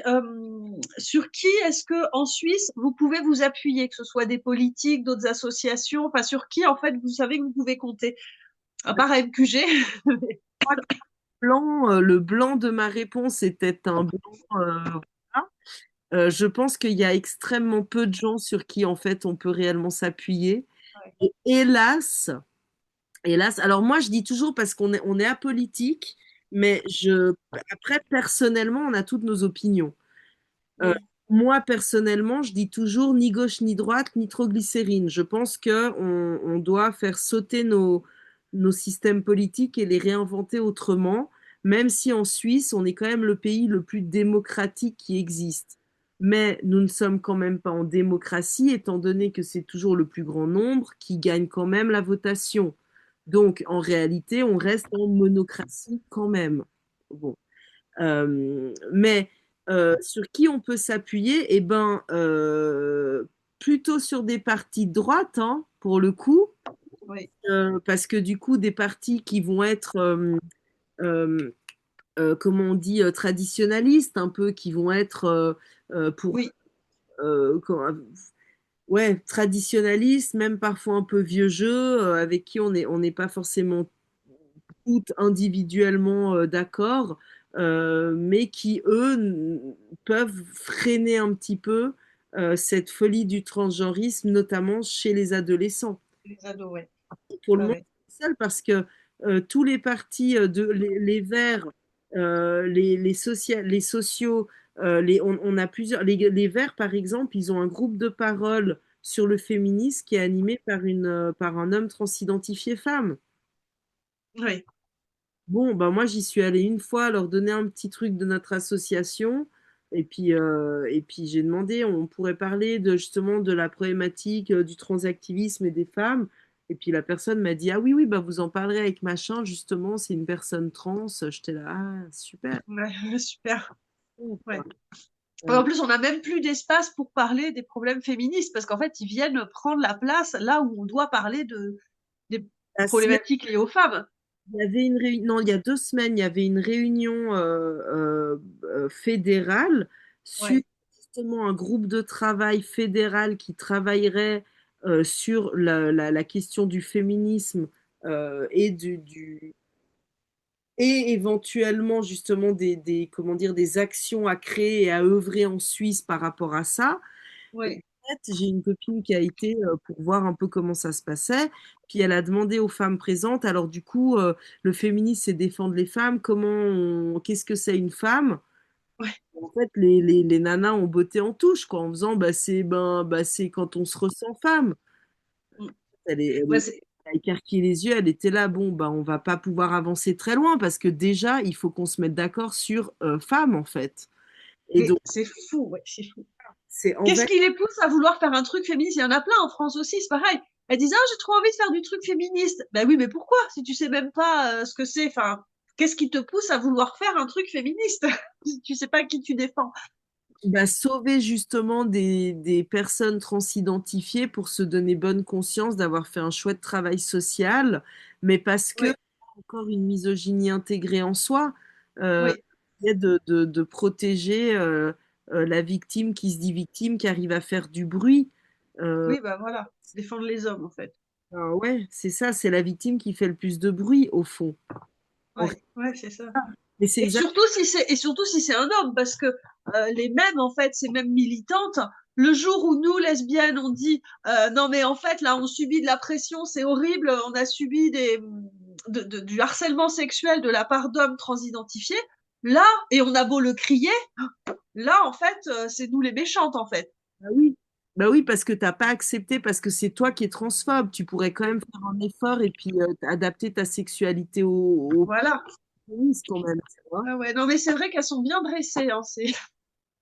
Sur qui est-ce que en Suisse vous pouvez vous appuyer, que ce soit des politiques, d'autres associations, enfin sur qui en fait vous savez que vous pouvez compter, à part MQG. Le blanc de ma réponse était un blanc. Voilà. Je pense qu'il y a extrêmement peu de gens sur qui en fait on peut réellement s'appuyer. Ouais, Et hélas, hélas, alors moi je dis toujours parce qu'on est apolitique, mais après personnellement on a toutes nos opinions. Euh, oui, Moi personnellement je dis toujours ni gauche ni droite, nitroglycérine. Je pense que on doit faire sauter nos systèmes politiques et les réinventer autrement, même si en Suisse on est quand même le pays le plus démocratique qui existe. Mais nous ne sommes quand même pas en démocratie, étant donné que c'est toujours le plus grand nombre qui gagne quand même la votation. Donc, en réalité, on reste en monocratie quand même. Bon. Mais sur qui on peut s'appuyer? Eh ben, plutôt sur des partis de droite, hein, pour le coup, oui, parce que du coup, des partis qui vont être, euh, comment on dit, traditionnalistes, un peu, qui vont être pour, oui, ouais, traditionnalistes, même parfois un peu vieux jeu, avec qui on n'est pas forcément toutes individuellement d'accord, mais qui, eux, peuvent freiner un petit peu cette folie du transgenrisme, notamment chez les adolescents. les ados, ouais, Pour le ouais, moment, ouais. c'est seul parce que tous les partis, les Verts, les sociaux, on a plusieurs. Les Verts, par exemple, ils ont un groupe de parole sur le féminisme qui est animé par un homme transidentifié femme. Oui. Bon, bah moi j'y suis allée une fois leur donner un petit truc de notre association et puis j'ai demandé, on pourrait parler de justement de la problématique du transactivisme et des femmes. Et puis la personne m'a dit, ah oui, oui, bah vous en parlerez avec machin, justement, c'est une personne trans. J'étais là, ah super. Ouais, super. Ouais. En Euh, plus, on n'a même plus d'espace pour parler des problèmes féministes parce qu'en fait, ils viennent prendre la place là où on doit parler des la semaine, problématiques liées aux femmes. il y avait une réunion, non, il y a 2 semaines, il y avait une réunion fédérale sur Ouais, justement un groupe de travail fédéral qui travaillerait sur la question du féminisme et et éventuellement justement comment dire, des actions à créer et à œuvrer en Suisse par rapport à ça. Et ouais, en fait, j'ai une copine qui a été pour voir un peu comment ça se passait, puis elle a demandé aux femmes présentes, alors du coup, le féminisme, c'est défendre les femmes, qu'est-ce que c'est une femme? ouais. En fait, les nanas ont botté en touche, quoi, en faisant, bah, c'est quand on se ressent femme. Mm. Elle est, elle Ouais, est, c'est- a écarquillé les yeux, elle était là, bon, bah, on va pas pouvoir avancer très loin parce que déjà, il faut qu'on se mette d'accord sur femmes, en fait. Et Mais donc, c'est fou, ouais, c'est fou. c'est en Qu'est-ce fait, qui les pousse à vouloir faire un truc féministe? Il y en a plein en France aussi, c'est pareil. Elles disent, ah, j'ai trop envie de faire du truc féministe. Ben oui, mais pourquoi? Si tu sais même pas ce que c'est, enfin, qu'est-ce qui te pousse à vouloir faire un truc féministe? Si tu sais pas qui tu défends. bah, sauver justement des personnes transidentifiées pour se donner bonne conscience d'avoir fait un chouette travail social, mais parce que Oui, encore une misogynie intégrée en soi, euh, oui, de protéger la victime qui se dit victime, qui arrive à faire du bruit. Euh, oui, bah voilà. Défendre les hommes, en fait. ouais, c'est ça, c'est la victime qui fait le plus de bruit au fond. En fait, Ouais, ouais, c'est ça. mais c'est Et exact. surtout si c'est un homme, parce que les mêmes, en fait, ces mêmes militantes, le jour où nous, lesbiennes, on dit non mais en fait là, on subit de la pression, c'est horrible, on a subi du harcèlement sexuel de la part d'hommes transidentifiés, là, et on a beau le crier, là, en fait, c'est nous les méchantes, en fait. Bah oui. Bah oui, parce que t'as pas accepté, parce que c'est toi qui es transphobe. Tu pourrais quand même faire un effort et puis adapter ta sexualité au Voilà. féminisme quand même, tu vois. Ah ouais, non mais c'est vrai qu'elles sont bien dressées, hein, c'est...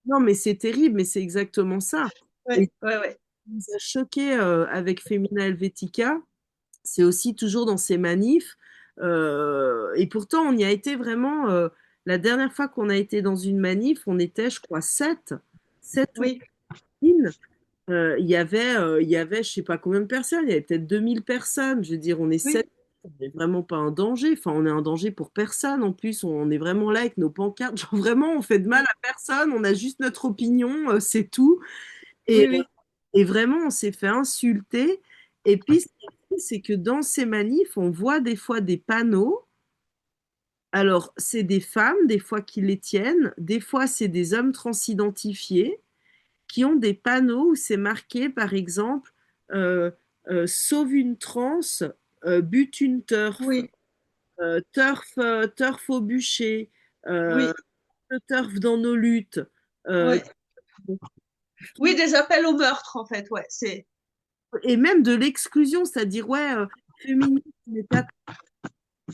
Non, mais c'est terrible, mais c'est exactement ça. Et Ouais, ce ouais, ouais. qui nous a choqué avec Femina Helvetica, c'est aussi toujours dans ces manifs. Et pourtant, on y a été vraiment. La dernière fois qu'on a été dans une manif, on était, je crois, sept ou Oui, une. Il y avait, je sais pas combien de personnes, il y avait peut-être 2 000 personnes. Je veux dire, on est oui, 7, on n'est vraiment pas un danger. Enfin, on est un danger pour personne. En plus, on est vraiment là avec nos pancartes. Genre, vraiment, on fait de mal oui, à personne. On a juste notre opinion, c'est tout. Et, oui, oui, et vraiment, on s'est fait insulter. Et puis, ce qui est fou, c'est que dans ces manifs, on voit des fois des panneaux. Alors, c'est des femmes, des fois, qui les tiennent. Des fois, c'est des hommes transidentifiés qui ont des panneaux où c'est marqué, par exemple, euh, sauve une transe, bute une turf, oui, turf au bûcher, euh, oui, turf dans nos luttes. Euh, ouais. Oui, des appels au meurtre, en fait, ouais, c'est... et même de l'exclusion, c'est-à-dire, ouais, féminisme n'est pas...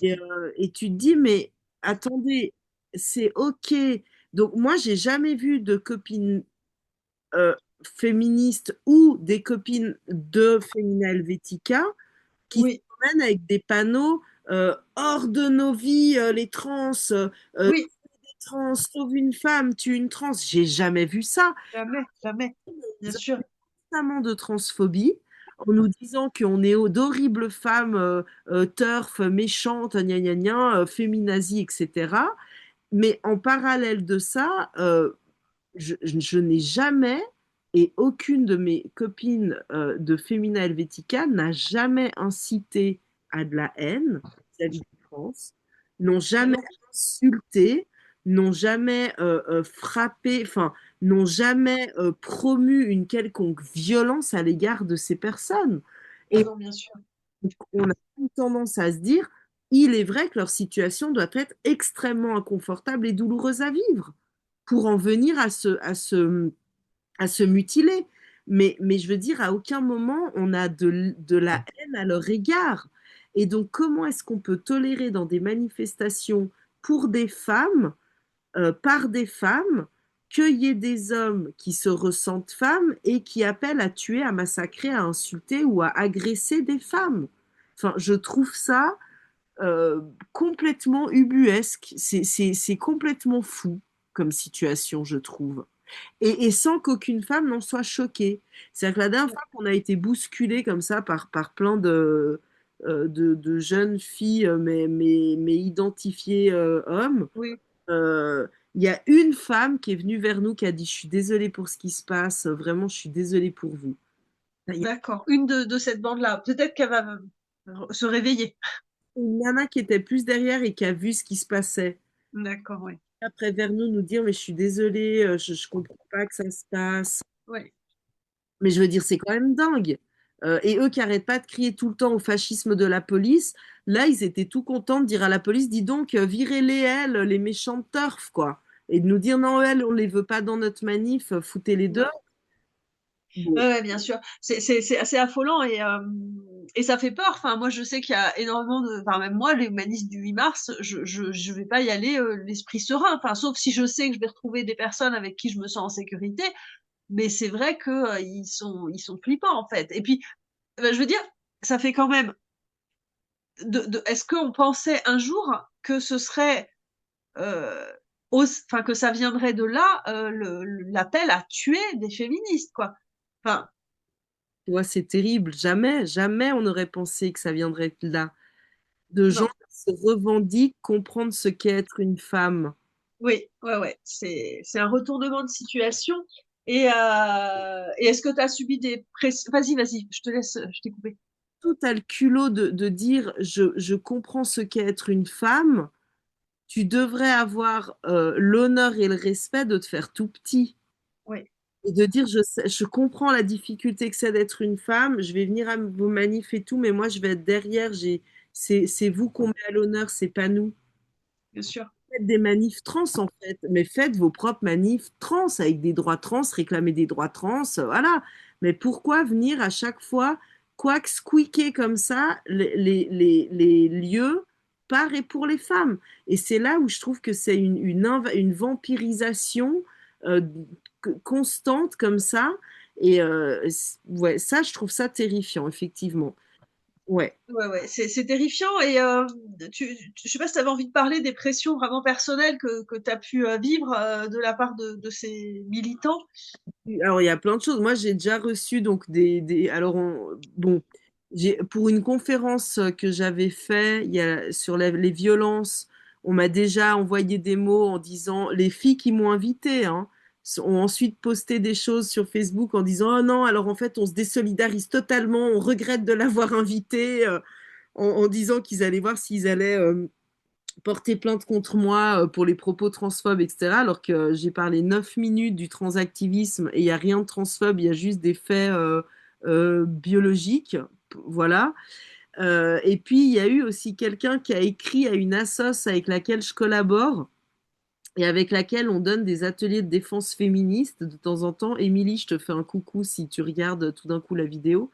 Et tu te dis, mais attendez, c'est OK. Donc, moi, j'ai jamais vu de copines féministes ou des copines de Femina Helvetica qui se Oui, promènent avec des panneaux hors de nos vies, les oui, trans, sauve une femme, tue une trans. J'ai jamais vu ça. jamais, jamais, bien sûr. Constamment de transphobie en nous disant qu'on est d'horribles femmes turf, méchantes, gna gna gna, féminazies, etc. Mais en parallèle de ça, je n'ai jamais, et aucune de mes copines de Femina Helvetica n'a jamais incité à de la haine vis-à-vis de France, n'ont Ah jamais non, insulté, n'ont jamais frappé, enfin, n'ont jamais promu une quelconque violence à l'égard de ces personnes. ah Et non, bien sûr. on a une tendance à se dire, il est vrai que leur situation doit être extrêmement inconfortable et douloureuse à vivre pour en venir à se mutiler. Mais je veux dire, à aucun moment on a de la haine à leur égard. Et donc, comment est-ce qu'on peut tolérer dans des manifestations pour des femmes, par des femmes, qu'il y ait des hommes qui se ressentent femmes et qui appellent à tuer, à massacrer, à insulter ou à agresser des femmes? Enfin, je trouve ça complètement ubuesque. C'est complètement fou comme situation, je trouve. Et sans qu'aucune femme n'en soit choquée. C'est-à-dire que la dernière fois qu'on a été bousculé comme ça par plein de jeunes filles, mais identifiées hommes, Oui, euh, il y a une femme qui est venue vers nous qui a dit, je suis désolée pour ce qui se passe, vraiment, je suis désolée pour vous. Il y a d'accord. Une de cette bande-là. Peut-être qu'elle va se réveiller. une nana qui était plus derrière et qui a vu ce qui se passait. D'accord, oui. Après vers nous dire, mais je suis désolée, je comprends pas que ça se passe. Oui, Mais je veux dire, c'est quand même dingue. Et eux qui arrêtent pas de crier tout le temps au fascisme de la police, là, ils étaient tout contents de dire à la police, dis donc, virez-les, elles, les méchantes turfs, quoi. Et de nous dire, non, elles, on les veut pas dans notre manif, foutez-les non. dehors. Bon, Ouais, bien sûr. C'est assez affolant et ça fait peur. Enfin, moi, je sais qu'il y a énormément enfin, même moi, les manifs du 8 mars, je vais pas y aller l'esprit serein. Enfin, sauf si je sais que je vais retrouver des personnes avec qui je me sens en sécurité. Mais c'est vrai que ils sont flippants en fait. Et puis, je veux dire, ça fait quand même. Est-ce qu'on pensait un jour que ce serait, euh, enfin, que ça viendrait de là, l'appel à tuer des féministes, quoi. Enfin, tu vois, c'est terrible. Jamais, jamais on n'aurait pensé que ça viendrait de là. De gens non. qui se revendiquent comprendre ce qu'est être une femme. Oui, ouais, ouais. C'est un retournement de situation. Et est-ce que tu as subi des pressions? Vas-y, vas-y, je te laisse, je t'ai coupé. Tout a le culot de dire je comprends ce qu'est être une femme. Tu devrais avoir l'honneur et le respect de te faire tout petit. Oui, Et de dire je comprends la difficulté que c'est d'être une femme, je vais venir à vos manifs et tout, mais moi je vais être derrière. C'est vous qu'on met à l'honneur, c'est pas nous. bien sûr. Faites des manifs trans en fait, mais faites vos propres manifs trans avec des droits trans, réclamer des droits trans, voilà. Mais pourquoi venir à chaque fois, quoi que squeaker comme ça, les lieux par et pour les femmes? Et c'est là où je trouve que c'est une vampirisation euh, constante comme ça. Et ouais, ça, je trouve ça terrifiant, effectivement. Ouais. Ouais, ouais, c'est terrifiant. Et je sais pas si tu avais envie de parler des pressions vraiment personnelles que tu as pu vivre de la part de ces militants. Alors, il y a plein de choses. Moi, j'ai déjà reçu donc alors, bon, pour une conférence que j'avais fait sur les violences, on m'a déjà envoyé des mots en disant, les filles qui m'ont invité, hein, ont ensuite posté des choses sur Facebook en disant, oh non, alors en fait, on se désolidarise totalement, on regrette de l'avoir invité, en disant qu'ils allaient voir s'ils allaient porter plainte contre moi pour les propos transphobes, etc. Alors que j'ai parlé 9 minutes du transactivisme et il n'y a rien de transphobe, il y a juste des faits biologiques. Voilà. Et puis, il y a eu aussi quelqu'un qui a écrit à une assoce avec laquelle je collabore et avec laquelle on donne des ateliers de défense féministe de temps en temps. Émilie, je te fais un coucou si tu regardes tout d'un coup la vidéo.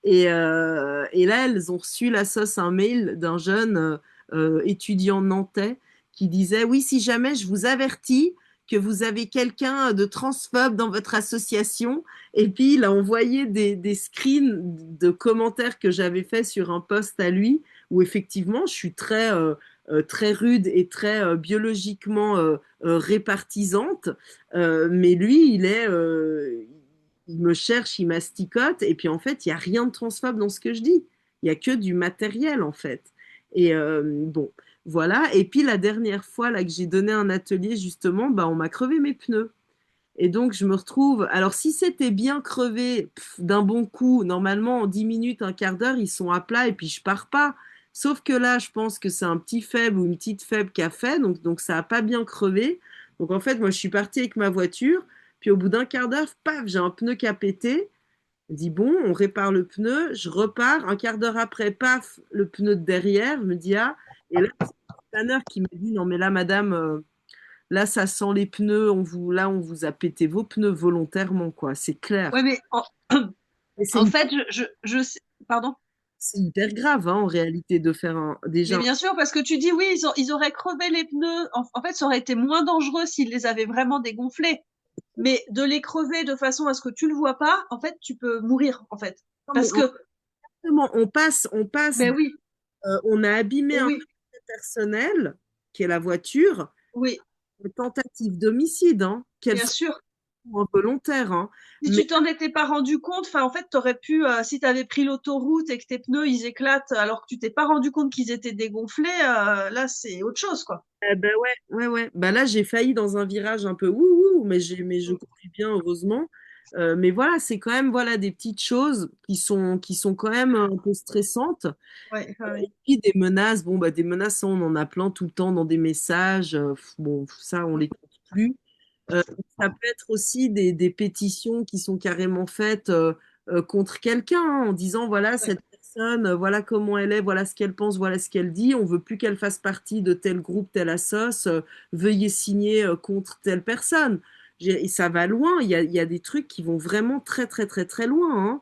Et là, elles ont reçu la sauce un mail d'un jeune étudiant nantais qui disait, oui, si jamais je vous avertis que vous avez quelqu'un de transphobe dans votre association, et puis il a envoyé des screens de commentaires que j'avais fait sur un post à lui, où effectivement, je suis très rude et très biologiquement répartisante, mais lui, il me cherche, il masticote, et puis en fait, il n'y a rien de transphobe dans ce que je dis. Il n'y a que du matériel, en fait. Et bon, voilà. Et puis la dernière fois là, que j'ai donné un atelier, justement, bah, on m'a crevé mes pneus. Et donc, je me retrouve. Alors, si c'était bien crevé d'un bon coup, normalement, en 10 minutes, un quart d'heure, ils sont à plat et puis je pars pas. Sauf que là, je pense que c'est un petit faible ou une petite faible qui a fait, donc ça n'a pas bien crevé. Donc, en fait, moi, je suis partie avec ma voiture. Puis, au bout d'un quart d'heure, paf, j'ai un pneu qui a pété. Je dis, bon, on répare le pneu. Je repars. Un quart d'heure après, paf, le pneu de derrière. Je me dis, ah. Et là, c'est le planeur qui m'a dit, non, mais là, madame. Là, ça sent les pneus. Là, on vous a pété vos pneus volontairement, quoi. C'est Ouais, clair. mais Et c'est en fait, pardon. c'est hyper grave, hein, en réalité, de faire Mais déjà. bien sûr, parce que tu dis oui, ils auraient crevé les pneus. En fait, ça aurait été moins dangereux s'ils les avaient vraiment dégonflés. Mais de les crever de façon à ce que tu le vois pas, en fait, tu peux mourir, en fait. Non, mais Parce que, exactement, on passe, mais oui, on a abîmé mais un oui, objet personnel, qui est la voiture, oui, une tentative d'homicide, hein, qu'elle bien soit sûr. involontaire, hein. Si Mais tu t'en étais pas rendu compte, enfin, en fait, t'aurais pu, si t'avais pris l'autoroute et que tes pneus, ils éclatent alors que tu t'es pas rendu compte qu'ils étaient dégonflés, là, c'est autre chose, quoi. ben ouais, ouais, ouais. Bah là, j'ai failli dans un virage un peu ouh, mais je conduis bien, heureusement. Mais voilà, c'est quand même voilà des petites choses qui sont quand même un peu stressantes. Ouais, ouais, Et ouais. puis des menaces, bon bah des menaces, ça, on en a plein tout le temps dans des messages. Bon, ça, on les compte plus. Euh, Ça peut être aussi des pétitions qui sont carrément faites contre quelqu'un, hein, en disant voilà, Ouais. cette personne, voilà comment elle est, voilà ce qu'elle pense, voilà ce qu'elle dit. On veut plus qu'elle fasse partie de tel groupe, telle assoce. Veuillez signer contre telle personne. Et ça va loin. Il y a des trucs qui vont vraiment très, très, très, très loin,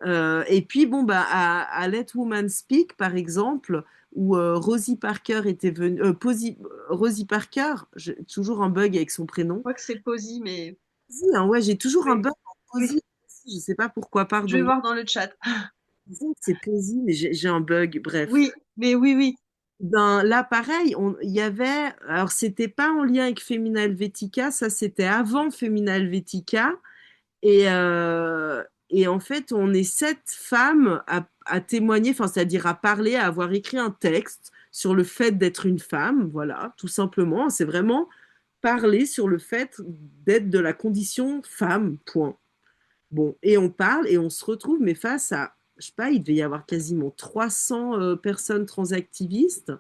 hein. Et puis, bon, bah, à Let Woman Speak, par exemple, où Rosie Parker était venue. Rosie Parker, j'ai toujours un bug avec son Je prénom. crois que c'est Posy, mais Posey, hein, ouais, j'ai toujours un oui, bug en oui. Posey. Je sais pas pourquoi, Je vais pardon. voir dans le chat. Disons que c'est Posey, mais j'ai un bug, bref. Oui, mais oui, oui. Ben, là, pareil, il y avait. Alors, c'était pas en lien avec Femina Helvetica, ça, c'était avant Femina Helvetica. Et en fait, on est 7 femmes à témoigner, enfin, c'est-à-dire à parler, à avoir écrit un texte sur le fait d'être une femme, voilà, tout simplement. C'est vraiment parler sur le fait d'être de la condition femme, point. Bon, et on parle et on se retrouve, mais face à, je sais pas, il devait y avoir quasiment 300 personnes transactivistes,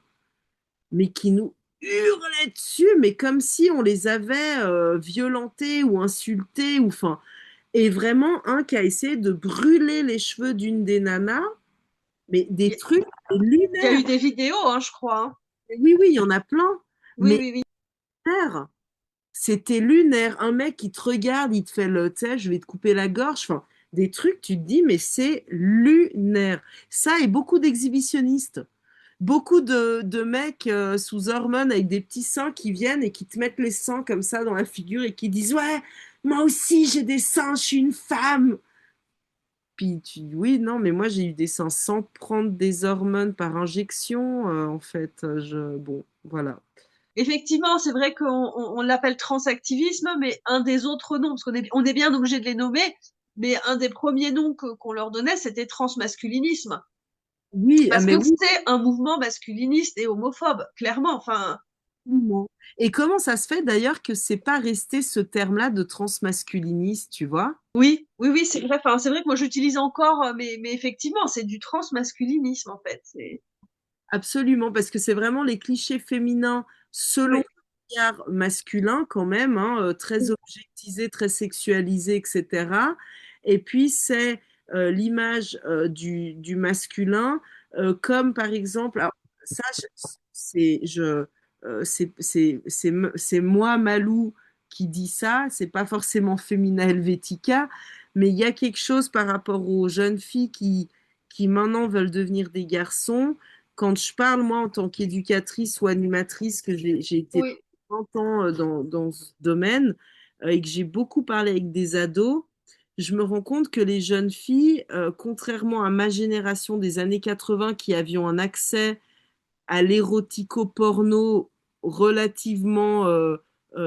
mais qui nous hurlaient dessus, mais comme si on les avait violentées ou insultées, ou enfin, et vraiment, un qui a essayé de brûler les cheveux d'une des nanas, mais des Il trucs y a lunaires. eu des vidéos, hein, je crois, hein. Oui, oui, il y en a plein. Oui, Mais oui, oui. lunaire, c'était lunaire. Un mec qui te regarde, il te fait le, tu sais, je vais te couper la gorge. Enfin, des trucs, tu te dis, mais c'est lunaire. Ça et beaucoup d'exhibitionnistes. Beaucoup de mecs sous hormones avec des petits seins qui viennent et qui te mettent les seins comme ça dans la figure et qui disent, ouais, moi aussi j'ai des seins, je suis une femme. Puis tu dis oui, non, mais moi j'ai eu des seins sans prendre des hormones par injection, en fait. Bon, voilà. Effectivement, c'est vrai qu'on l'appelle transactivisme, mais un des autres noms, parce on est bien obligé de les nommer, mais un des premiers noms qu'on leur donnait, c'était transmasculinisme. Oui, ah, Parce mais que oui, c'est un mouvement masculiniste et homophobe, clairement. Enfin, absolument. Et comment ça se fait d'ailleurs que c'est pas resté ce terme-là de transmasculiniste, tu vois? oui, oui, oui, c'est vrai. Enfin, c'est vrai que moi j'utilise encore, mais effectivement, c'est du transmasculinisme en fait. Absolument, parce que c'est vraiment les clichés féminins selon Oui, le regard masculin quand même, hein, très objectisés, très sexualisés, etc. Et puis c'est l'image du masculin, comme par exemple, alors ça, c'est moi, Malou, qui dit ça, c'est pas forcément Femina Helvetica, mais il y a quelque chose par rapport aux jeunes filles qui maintenant veulent devenir des garçons. Quand je parle, moi, en tant qu'éducatrice ou animatrice, que j'ai été oui, 30 ans dans ce domaine et que j'ai beaucoup parlé avec des ados, je me rends compte que les jeunes filles, contrairement à ma génération des années 80 qui avions un accès à l'érotico-porno relativement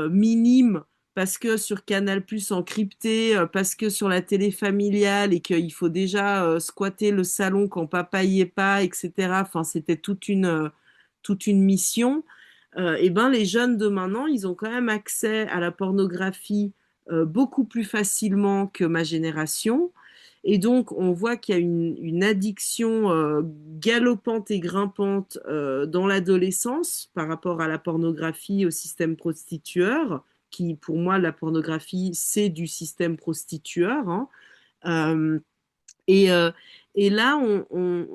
minime, parce que sur Canal+ encrypté, parce que sur la télé familiale et qu'il faut déjà squatter le salon quand papa y est pas, etc. Enfin, c'était toute une mission. Et ben les jeunes de maintenant, ils ont quand même accès à la pornographie beaucoup plus facilement que ma génération. Et donc, on voit qu'il y a une addiction galopante et grimpante dans l'adolescence par rapport à la pornographie, au système prostitueur, qui, pour moi, la pornographie, c'est du système prostitueur, hein. Euh, et, euh, et là,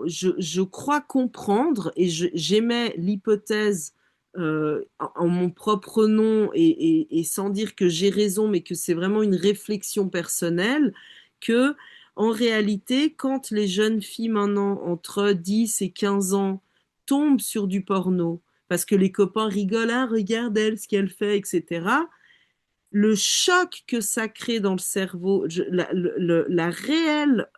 je crois comprendre, et j'émets l'hypothèse en mon propre nom et sans dire que j'ai raison, mais que c'est vraiment une réflexion personnelle, que en réalité, quand les jeunes filles maintenant entre 10 et 15 ans tombent sur du porno, parce que les copains rigolent, ah, regarde elle, ce qu'elle fait, etc., le choc que ça crée dans le cerveau, la réelle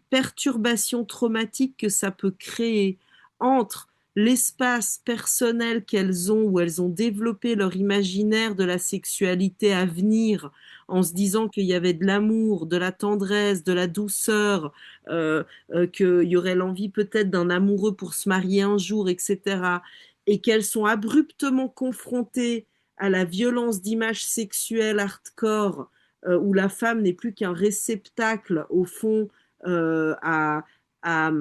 perturbation traumatique que ça peut créer entre l'espace personnel qu'elles ont, où elles ont développé leur imaginaire de la sexualité à venir, en se disant qu'il y avait de l'amour, de la tendresse, de la douceur, qu'il y aurait l'envie peut-être d'un amoureux pour se marier un jour, etc. Et qu'elles sont abruptement confrontées à la violence d'images sexuelles hardcore, où la femme n'est plus qu'un réceptacle, au fond, à, à,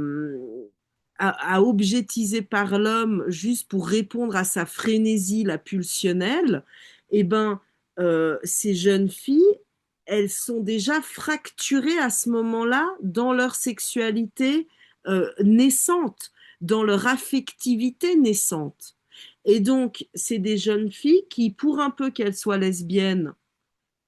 à objetiser par l'homme juste pour répondre à sa frénésie, la pulsionnelle, eh ben, ces jeunes filles, elles sont déjà fracturées à ce moment-là dans leur sexualité naissante, dans leur affectivité naissante. Et donc, c'est des jeunes filles qui, pour un peu qu'elles soient lesbiennes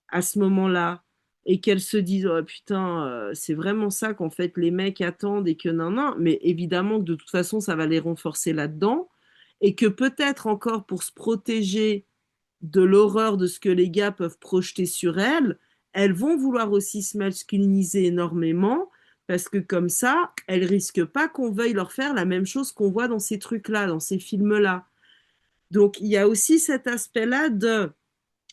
à ce moment-là, et qu'elles se disent, oh putain, c'est vraiment ça qu'en fait les mecs attendent et que non, non, mais évidemment que de toute façon, ça va les renforcer là-dedans, et que peut-être encore pour se protéger de l'horreur de ce que les gars peuvent projeter sur elles, elles vont vouloir aussi se masculiniser énormément parce que comme ça, elles risquent pas qu'on veuille leur faire la même chose qu'on voit dans ces trucs-là, dans ces films-là. Donc il y a aussi cet aspect-là de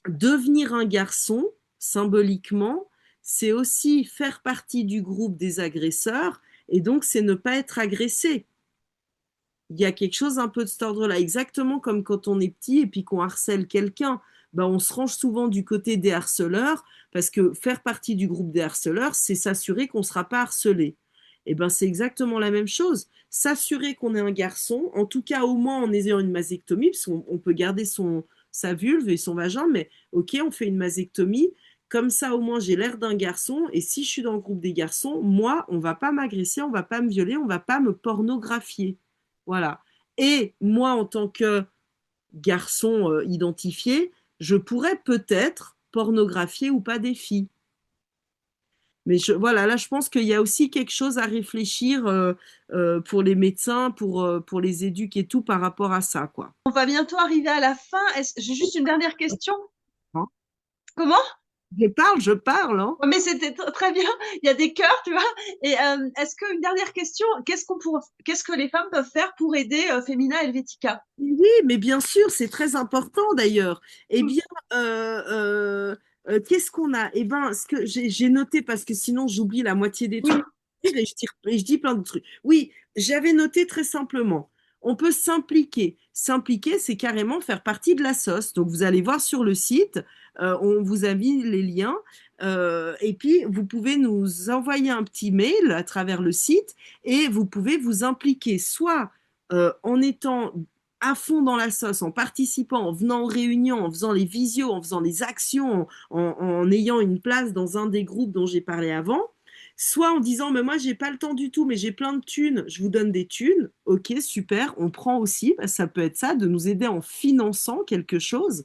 devenir un garçon, symboliquement, c'est aussi faire partie du groupe des agresseurs et donc c'est ne pas être agressé. Il y a quelque chose un peu de cet ordre-là, exactement comme quand on est petit et puis qu'on harcèle quelqu'un. Ben, on se range souvent du côté des harceleurs parce que faire partie du groupe des harceleurs, c'est s'assurer qu'on ne sera pas harcelé. Et ben, c'est exactement la même chose. S'assurer qu'on est un garçon, en tout cas au moins en ayant une mastectomie, parce qu'on peut garder sa vulve et son vagin, mais ok, on fait une mastectomie. Comme ça, au moins, j'ai l'air d'un garçon. Et si je suis dans le groupe des garçons, moi, on va pas m'agresser, on va pas me violer, on va pas me pornographier. Voilà. Et moi, en tant que garçon identifié, je pourrais peut-être pornographier ou pas des filles. Mais voilà, là, je pense qu'il y a aussi quelque chose à réfléchir pour les médecins, pour les éduques et tout par rapport à ça, quoi. On va bientôt arriver à la fin. J'ai juste une dernière question. Hein. Comment? Je parle, hein. Ouais, mais c'était très bien. Il y a des cœurs, tu vois. Et est-ce qu'une dernière question, qu'est-ce que les femmes peuvent faire pour aider Femina Helvetica? Oui, mais bien sûr, c'est très important d'ailleurs. Eh Hmm. bien, qu'est-ce qu'on a? Eh bien, ce que j'ai noté, parce que sinon j'oublie la moitié des trucs, Oui, et je dis plein de trucs. Oui, j'avais noté très simplement. On peut s'impliquer. S'impliquer, c'est carrément faire partie de la sauce. Donc, vous allez voir sur le site, on vous a mis les liens. Et puis, vous pouvez nous envoyer un petit mail à travers le site et vous pouvez vous impliquer soit en étant à fond dans la sauce, en participant, en venant aux réunions, en faisant les visios, en faisant les actions, en ayant une place dans un des groupes dont j'ai parlé avant, soit en disant, mais moi, j'ai pas le temps du tout, mais j'ai plein de thunes, je vous donne des thunes. Ok, super, on prend aussi, parce que ça peut être ça, de nous aider en finançant quelque chose.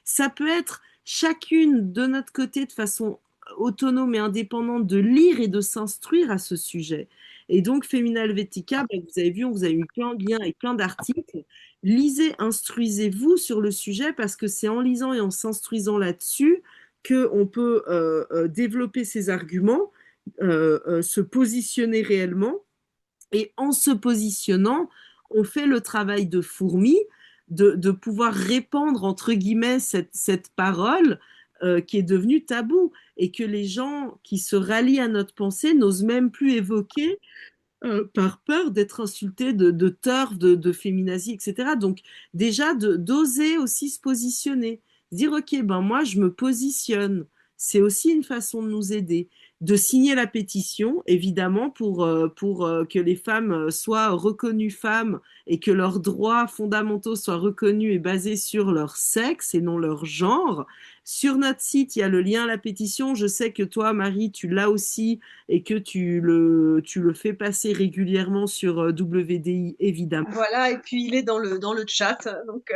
Ça peut être chacune de notre côté de façon autonome et indépendante de lire et de s'instruire à ce sujet. Et donc, Femina Helvetica, ben, vous avez vu, on vous a eu plein de liens et plein d'articles. Lisez, instruisez-vous sur le sujet parce que c'est en lisant et en s'instruisant là-dessus qu'on peut développer ses arguments, se positionner réellement. Et en se positionnant, on fait le travail de fourmi, de pouvoir répandre, entre guillemets, cette parole qui est devenue tabou et que les gens qui se rallient à notre pensée n'osent même plus évoquer par peur d'être insulté de turf, de féminazie, etc. Donc déjà d'oser aussi se positionner, dire ok ben moi je me positionne, c'est aussi une façon de nous aider, de signer la pétition évidemment pour que les femmes soient reconnues femmes et que leurs droits fondamentaux soient reconnus et basés sur leur sexe et non leur genre. Sur notre site, il y a le lien à la pétition. Je sais que toi, Marie, tu l'as aussi et que tu le fais passer régulièrement sur WDI, évidemment. voilà. Et puis il est dans le chat. Donc,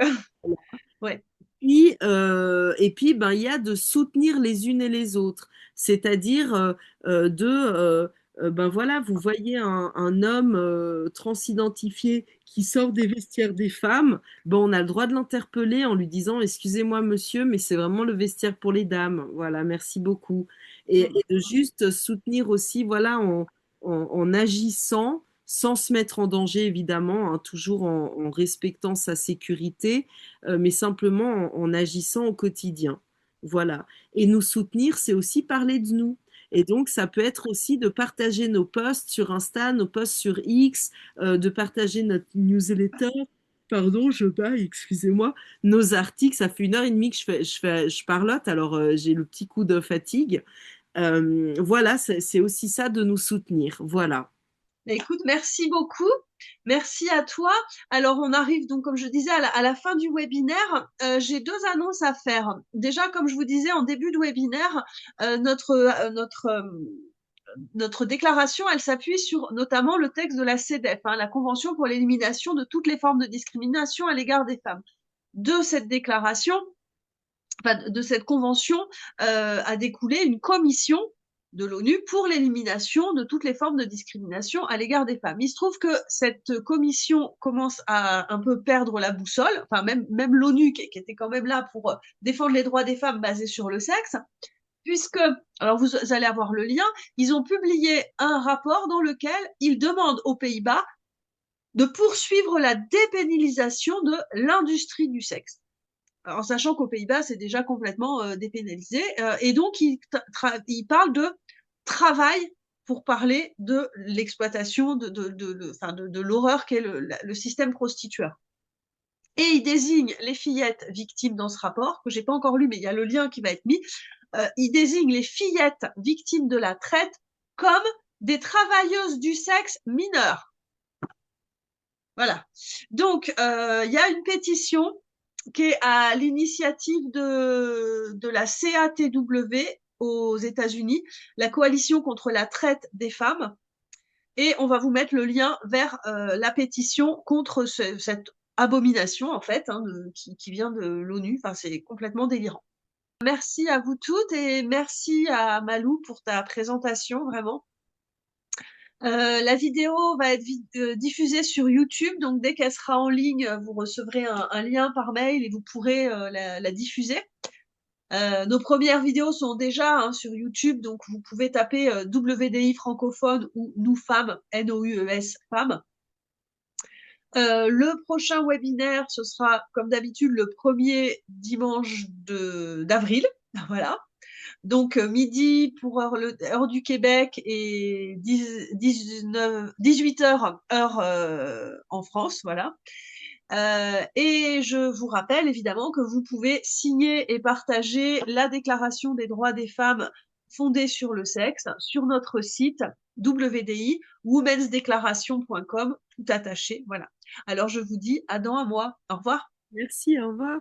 ouais. Et puis, ben, il y a de soutenir les unes et les autres, c'est-à-dire ben voilà, vous voyez un homme transidentifié qui sort des vestiaires des femmes, ben, on a le droit de l'interpeller en lui disant, excusez-moi monsieur, mais c'est vraiment le vestiaire pour les dames. Voilà, merci beaucoup. Et de juste soutenir aussi, voilà, en agissant, sans se mettre en danger, évidemment, hein, toujours en respectant sa sécurité mais simplement en agissant au quotidien. Voilà. Et nous soutenir, c'est aussi parler de nous. Et donc, ça peut être aussi de partager nos posts sur Insta, nos posts sur X, de partager notre newsletter. Pardon, je baille, excusez-moi. Nos articles, ça fait 1 heure et demie que je parlote, alors j'ai le petit coup de fatigue. Voilà, c'est aussi ça de nous soutenir. Voilà. Bah, écoute, merci beaucoup. Merci à toi. Alors, on arrive donc, comme je disais, à la fin du webinaire. J'ai deux annonces à faire. Déjà, comme je vous disais en début de webinaire, notre déclaration, elle s'appuie sur notamment le texte de la CEDEF, hein, la Convention pour l'élimination de toutes les formes de discrimination à l'égard des femmes. De cette déclaration, de cette convention, a découlé une commission de l'ONU pour l'élimination de toutes les formes de discrimination à l'égard des femmes. Il se trouve que cette commission commence à un peu perdre la boussole, enfin même l'ONU qui était quand même là pour défendre les droits des femmes basés sur le sexe, puisque, alors vous allez avoir le lien, ils ont publié un rapport dans lequel ils demandent aux Pays-Bas de poursuivre la dépénalisation de l'industrie du sexe, en sachant qu'aux Pays-Bas, c'est déjà complètement dépénalisé. Et donc, il parle de travail pour parler de l'exploitation, de l'horreur qu'est le système prostitueur. Et il désigne les fillettes victimes dans ce rapport, que j'ai pas encore lu, mais il y a le lien qui va être mis. Il désigne les fillettes victimes de la traite comme des travailleuses du sexe mineures. Voilà. Donc, il y a une pétition qui est à l'initiative de la CATW aux États-Unis, la coalition contre la traite des femmes. Et on va vous mettre le lien vers la pétition contre cette abomination, en fait, hein, qui vient de l'ONU. Enfin, c'est complètement délirant. Merci à vous toutes et merci à Malou pour ta présentation, vraiment. La vidéo va être diffusée sur YouTube, donc dès qu'elle sera en ligne, vous recevrez un lien par mail et vous pourrez la diffuser. Nos premières vidéos sont déjà sur YouTube, donc vous pouvez taper WDI francophone ou Nous Femmes, NOUES Femmes. Le prochain webinaire, ce sera comme d'habitude le premier dimanche d'avril. Voilà. Donc midi pour heure du Québec et 18 heures heure en France, voilà. Et je vous rappelle évidemment que vous pouvez signer et partager la Déclaration des droits des femmes fondée sur le sexe sur notre site WDI, womensdeclaration.com, tout attaché, voilà. Alors je vous dis à dans un mois. Au revoir. Merci, au revoir.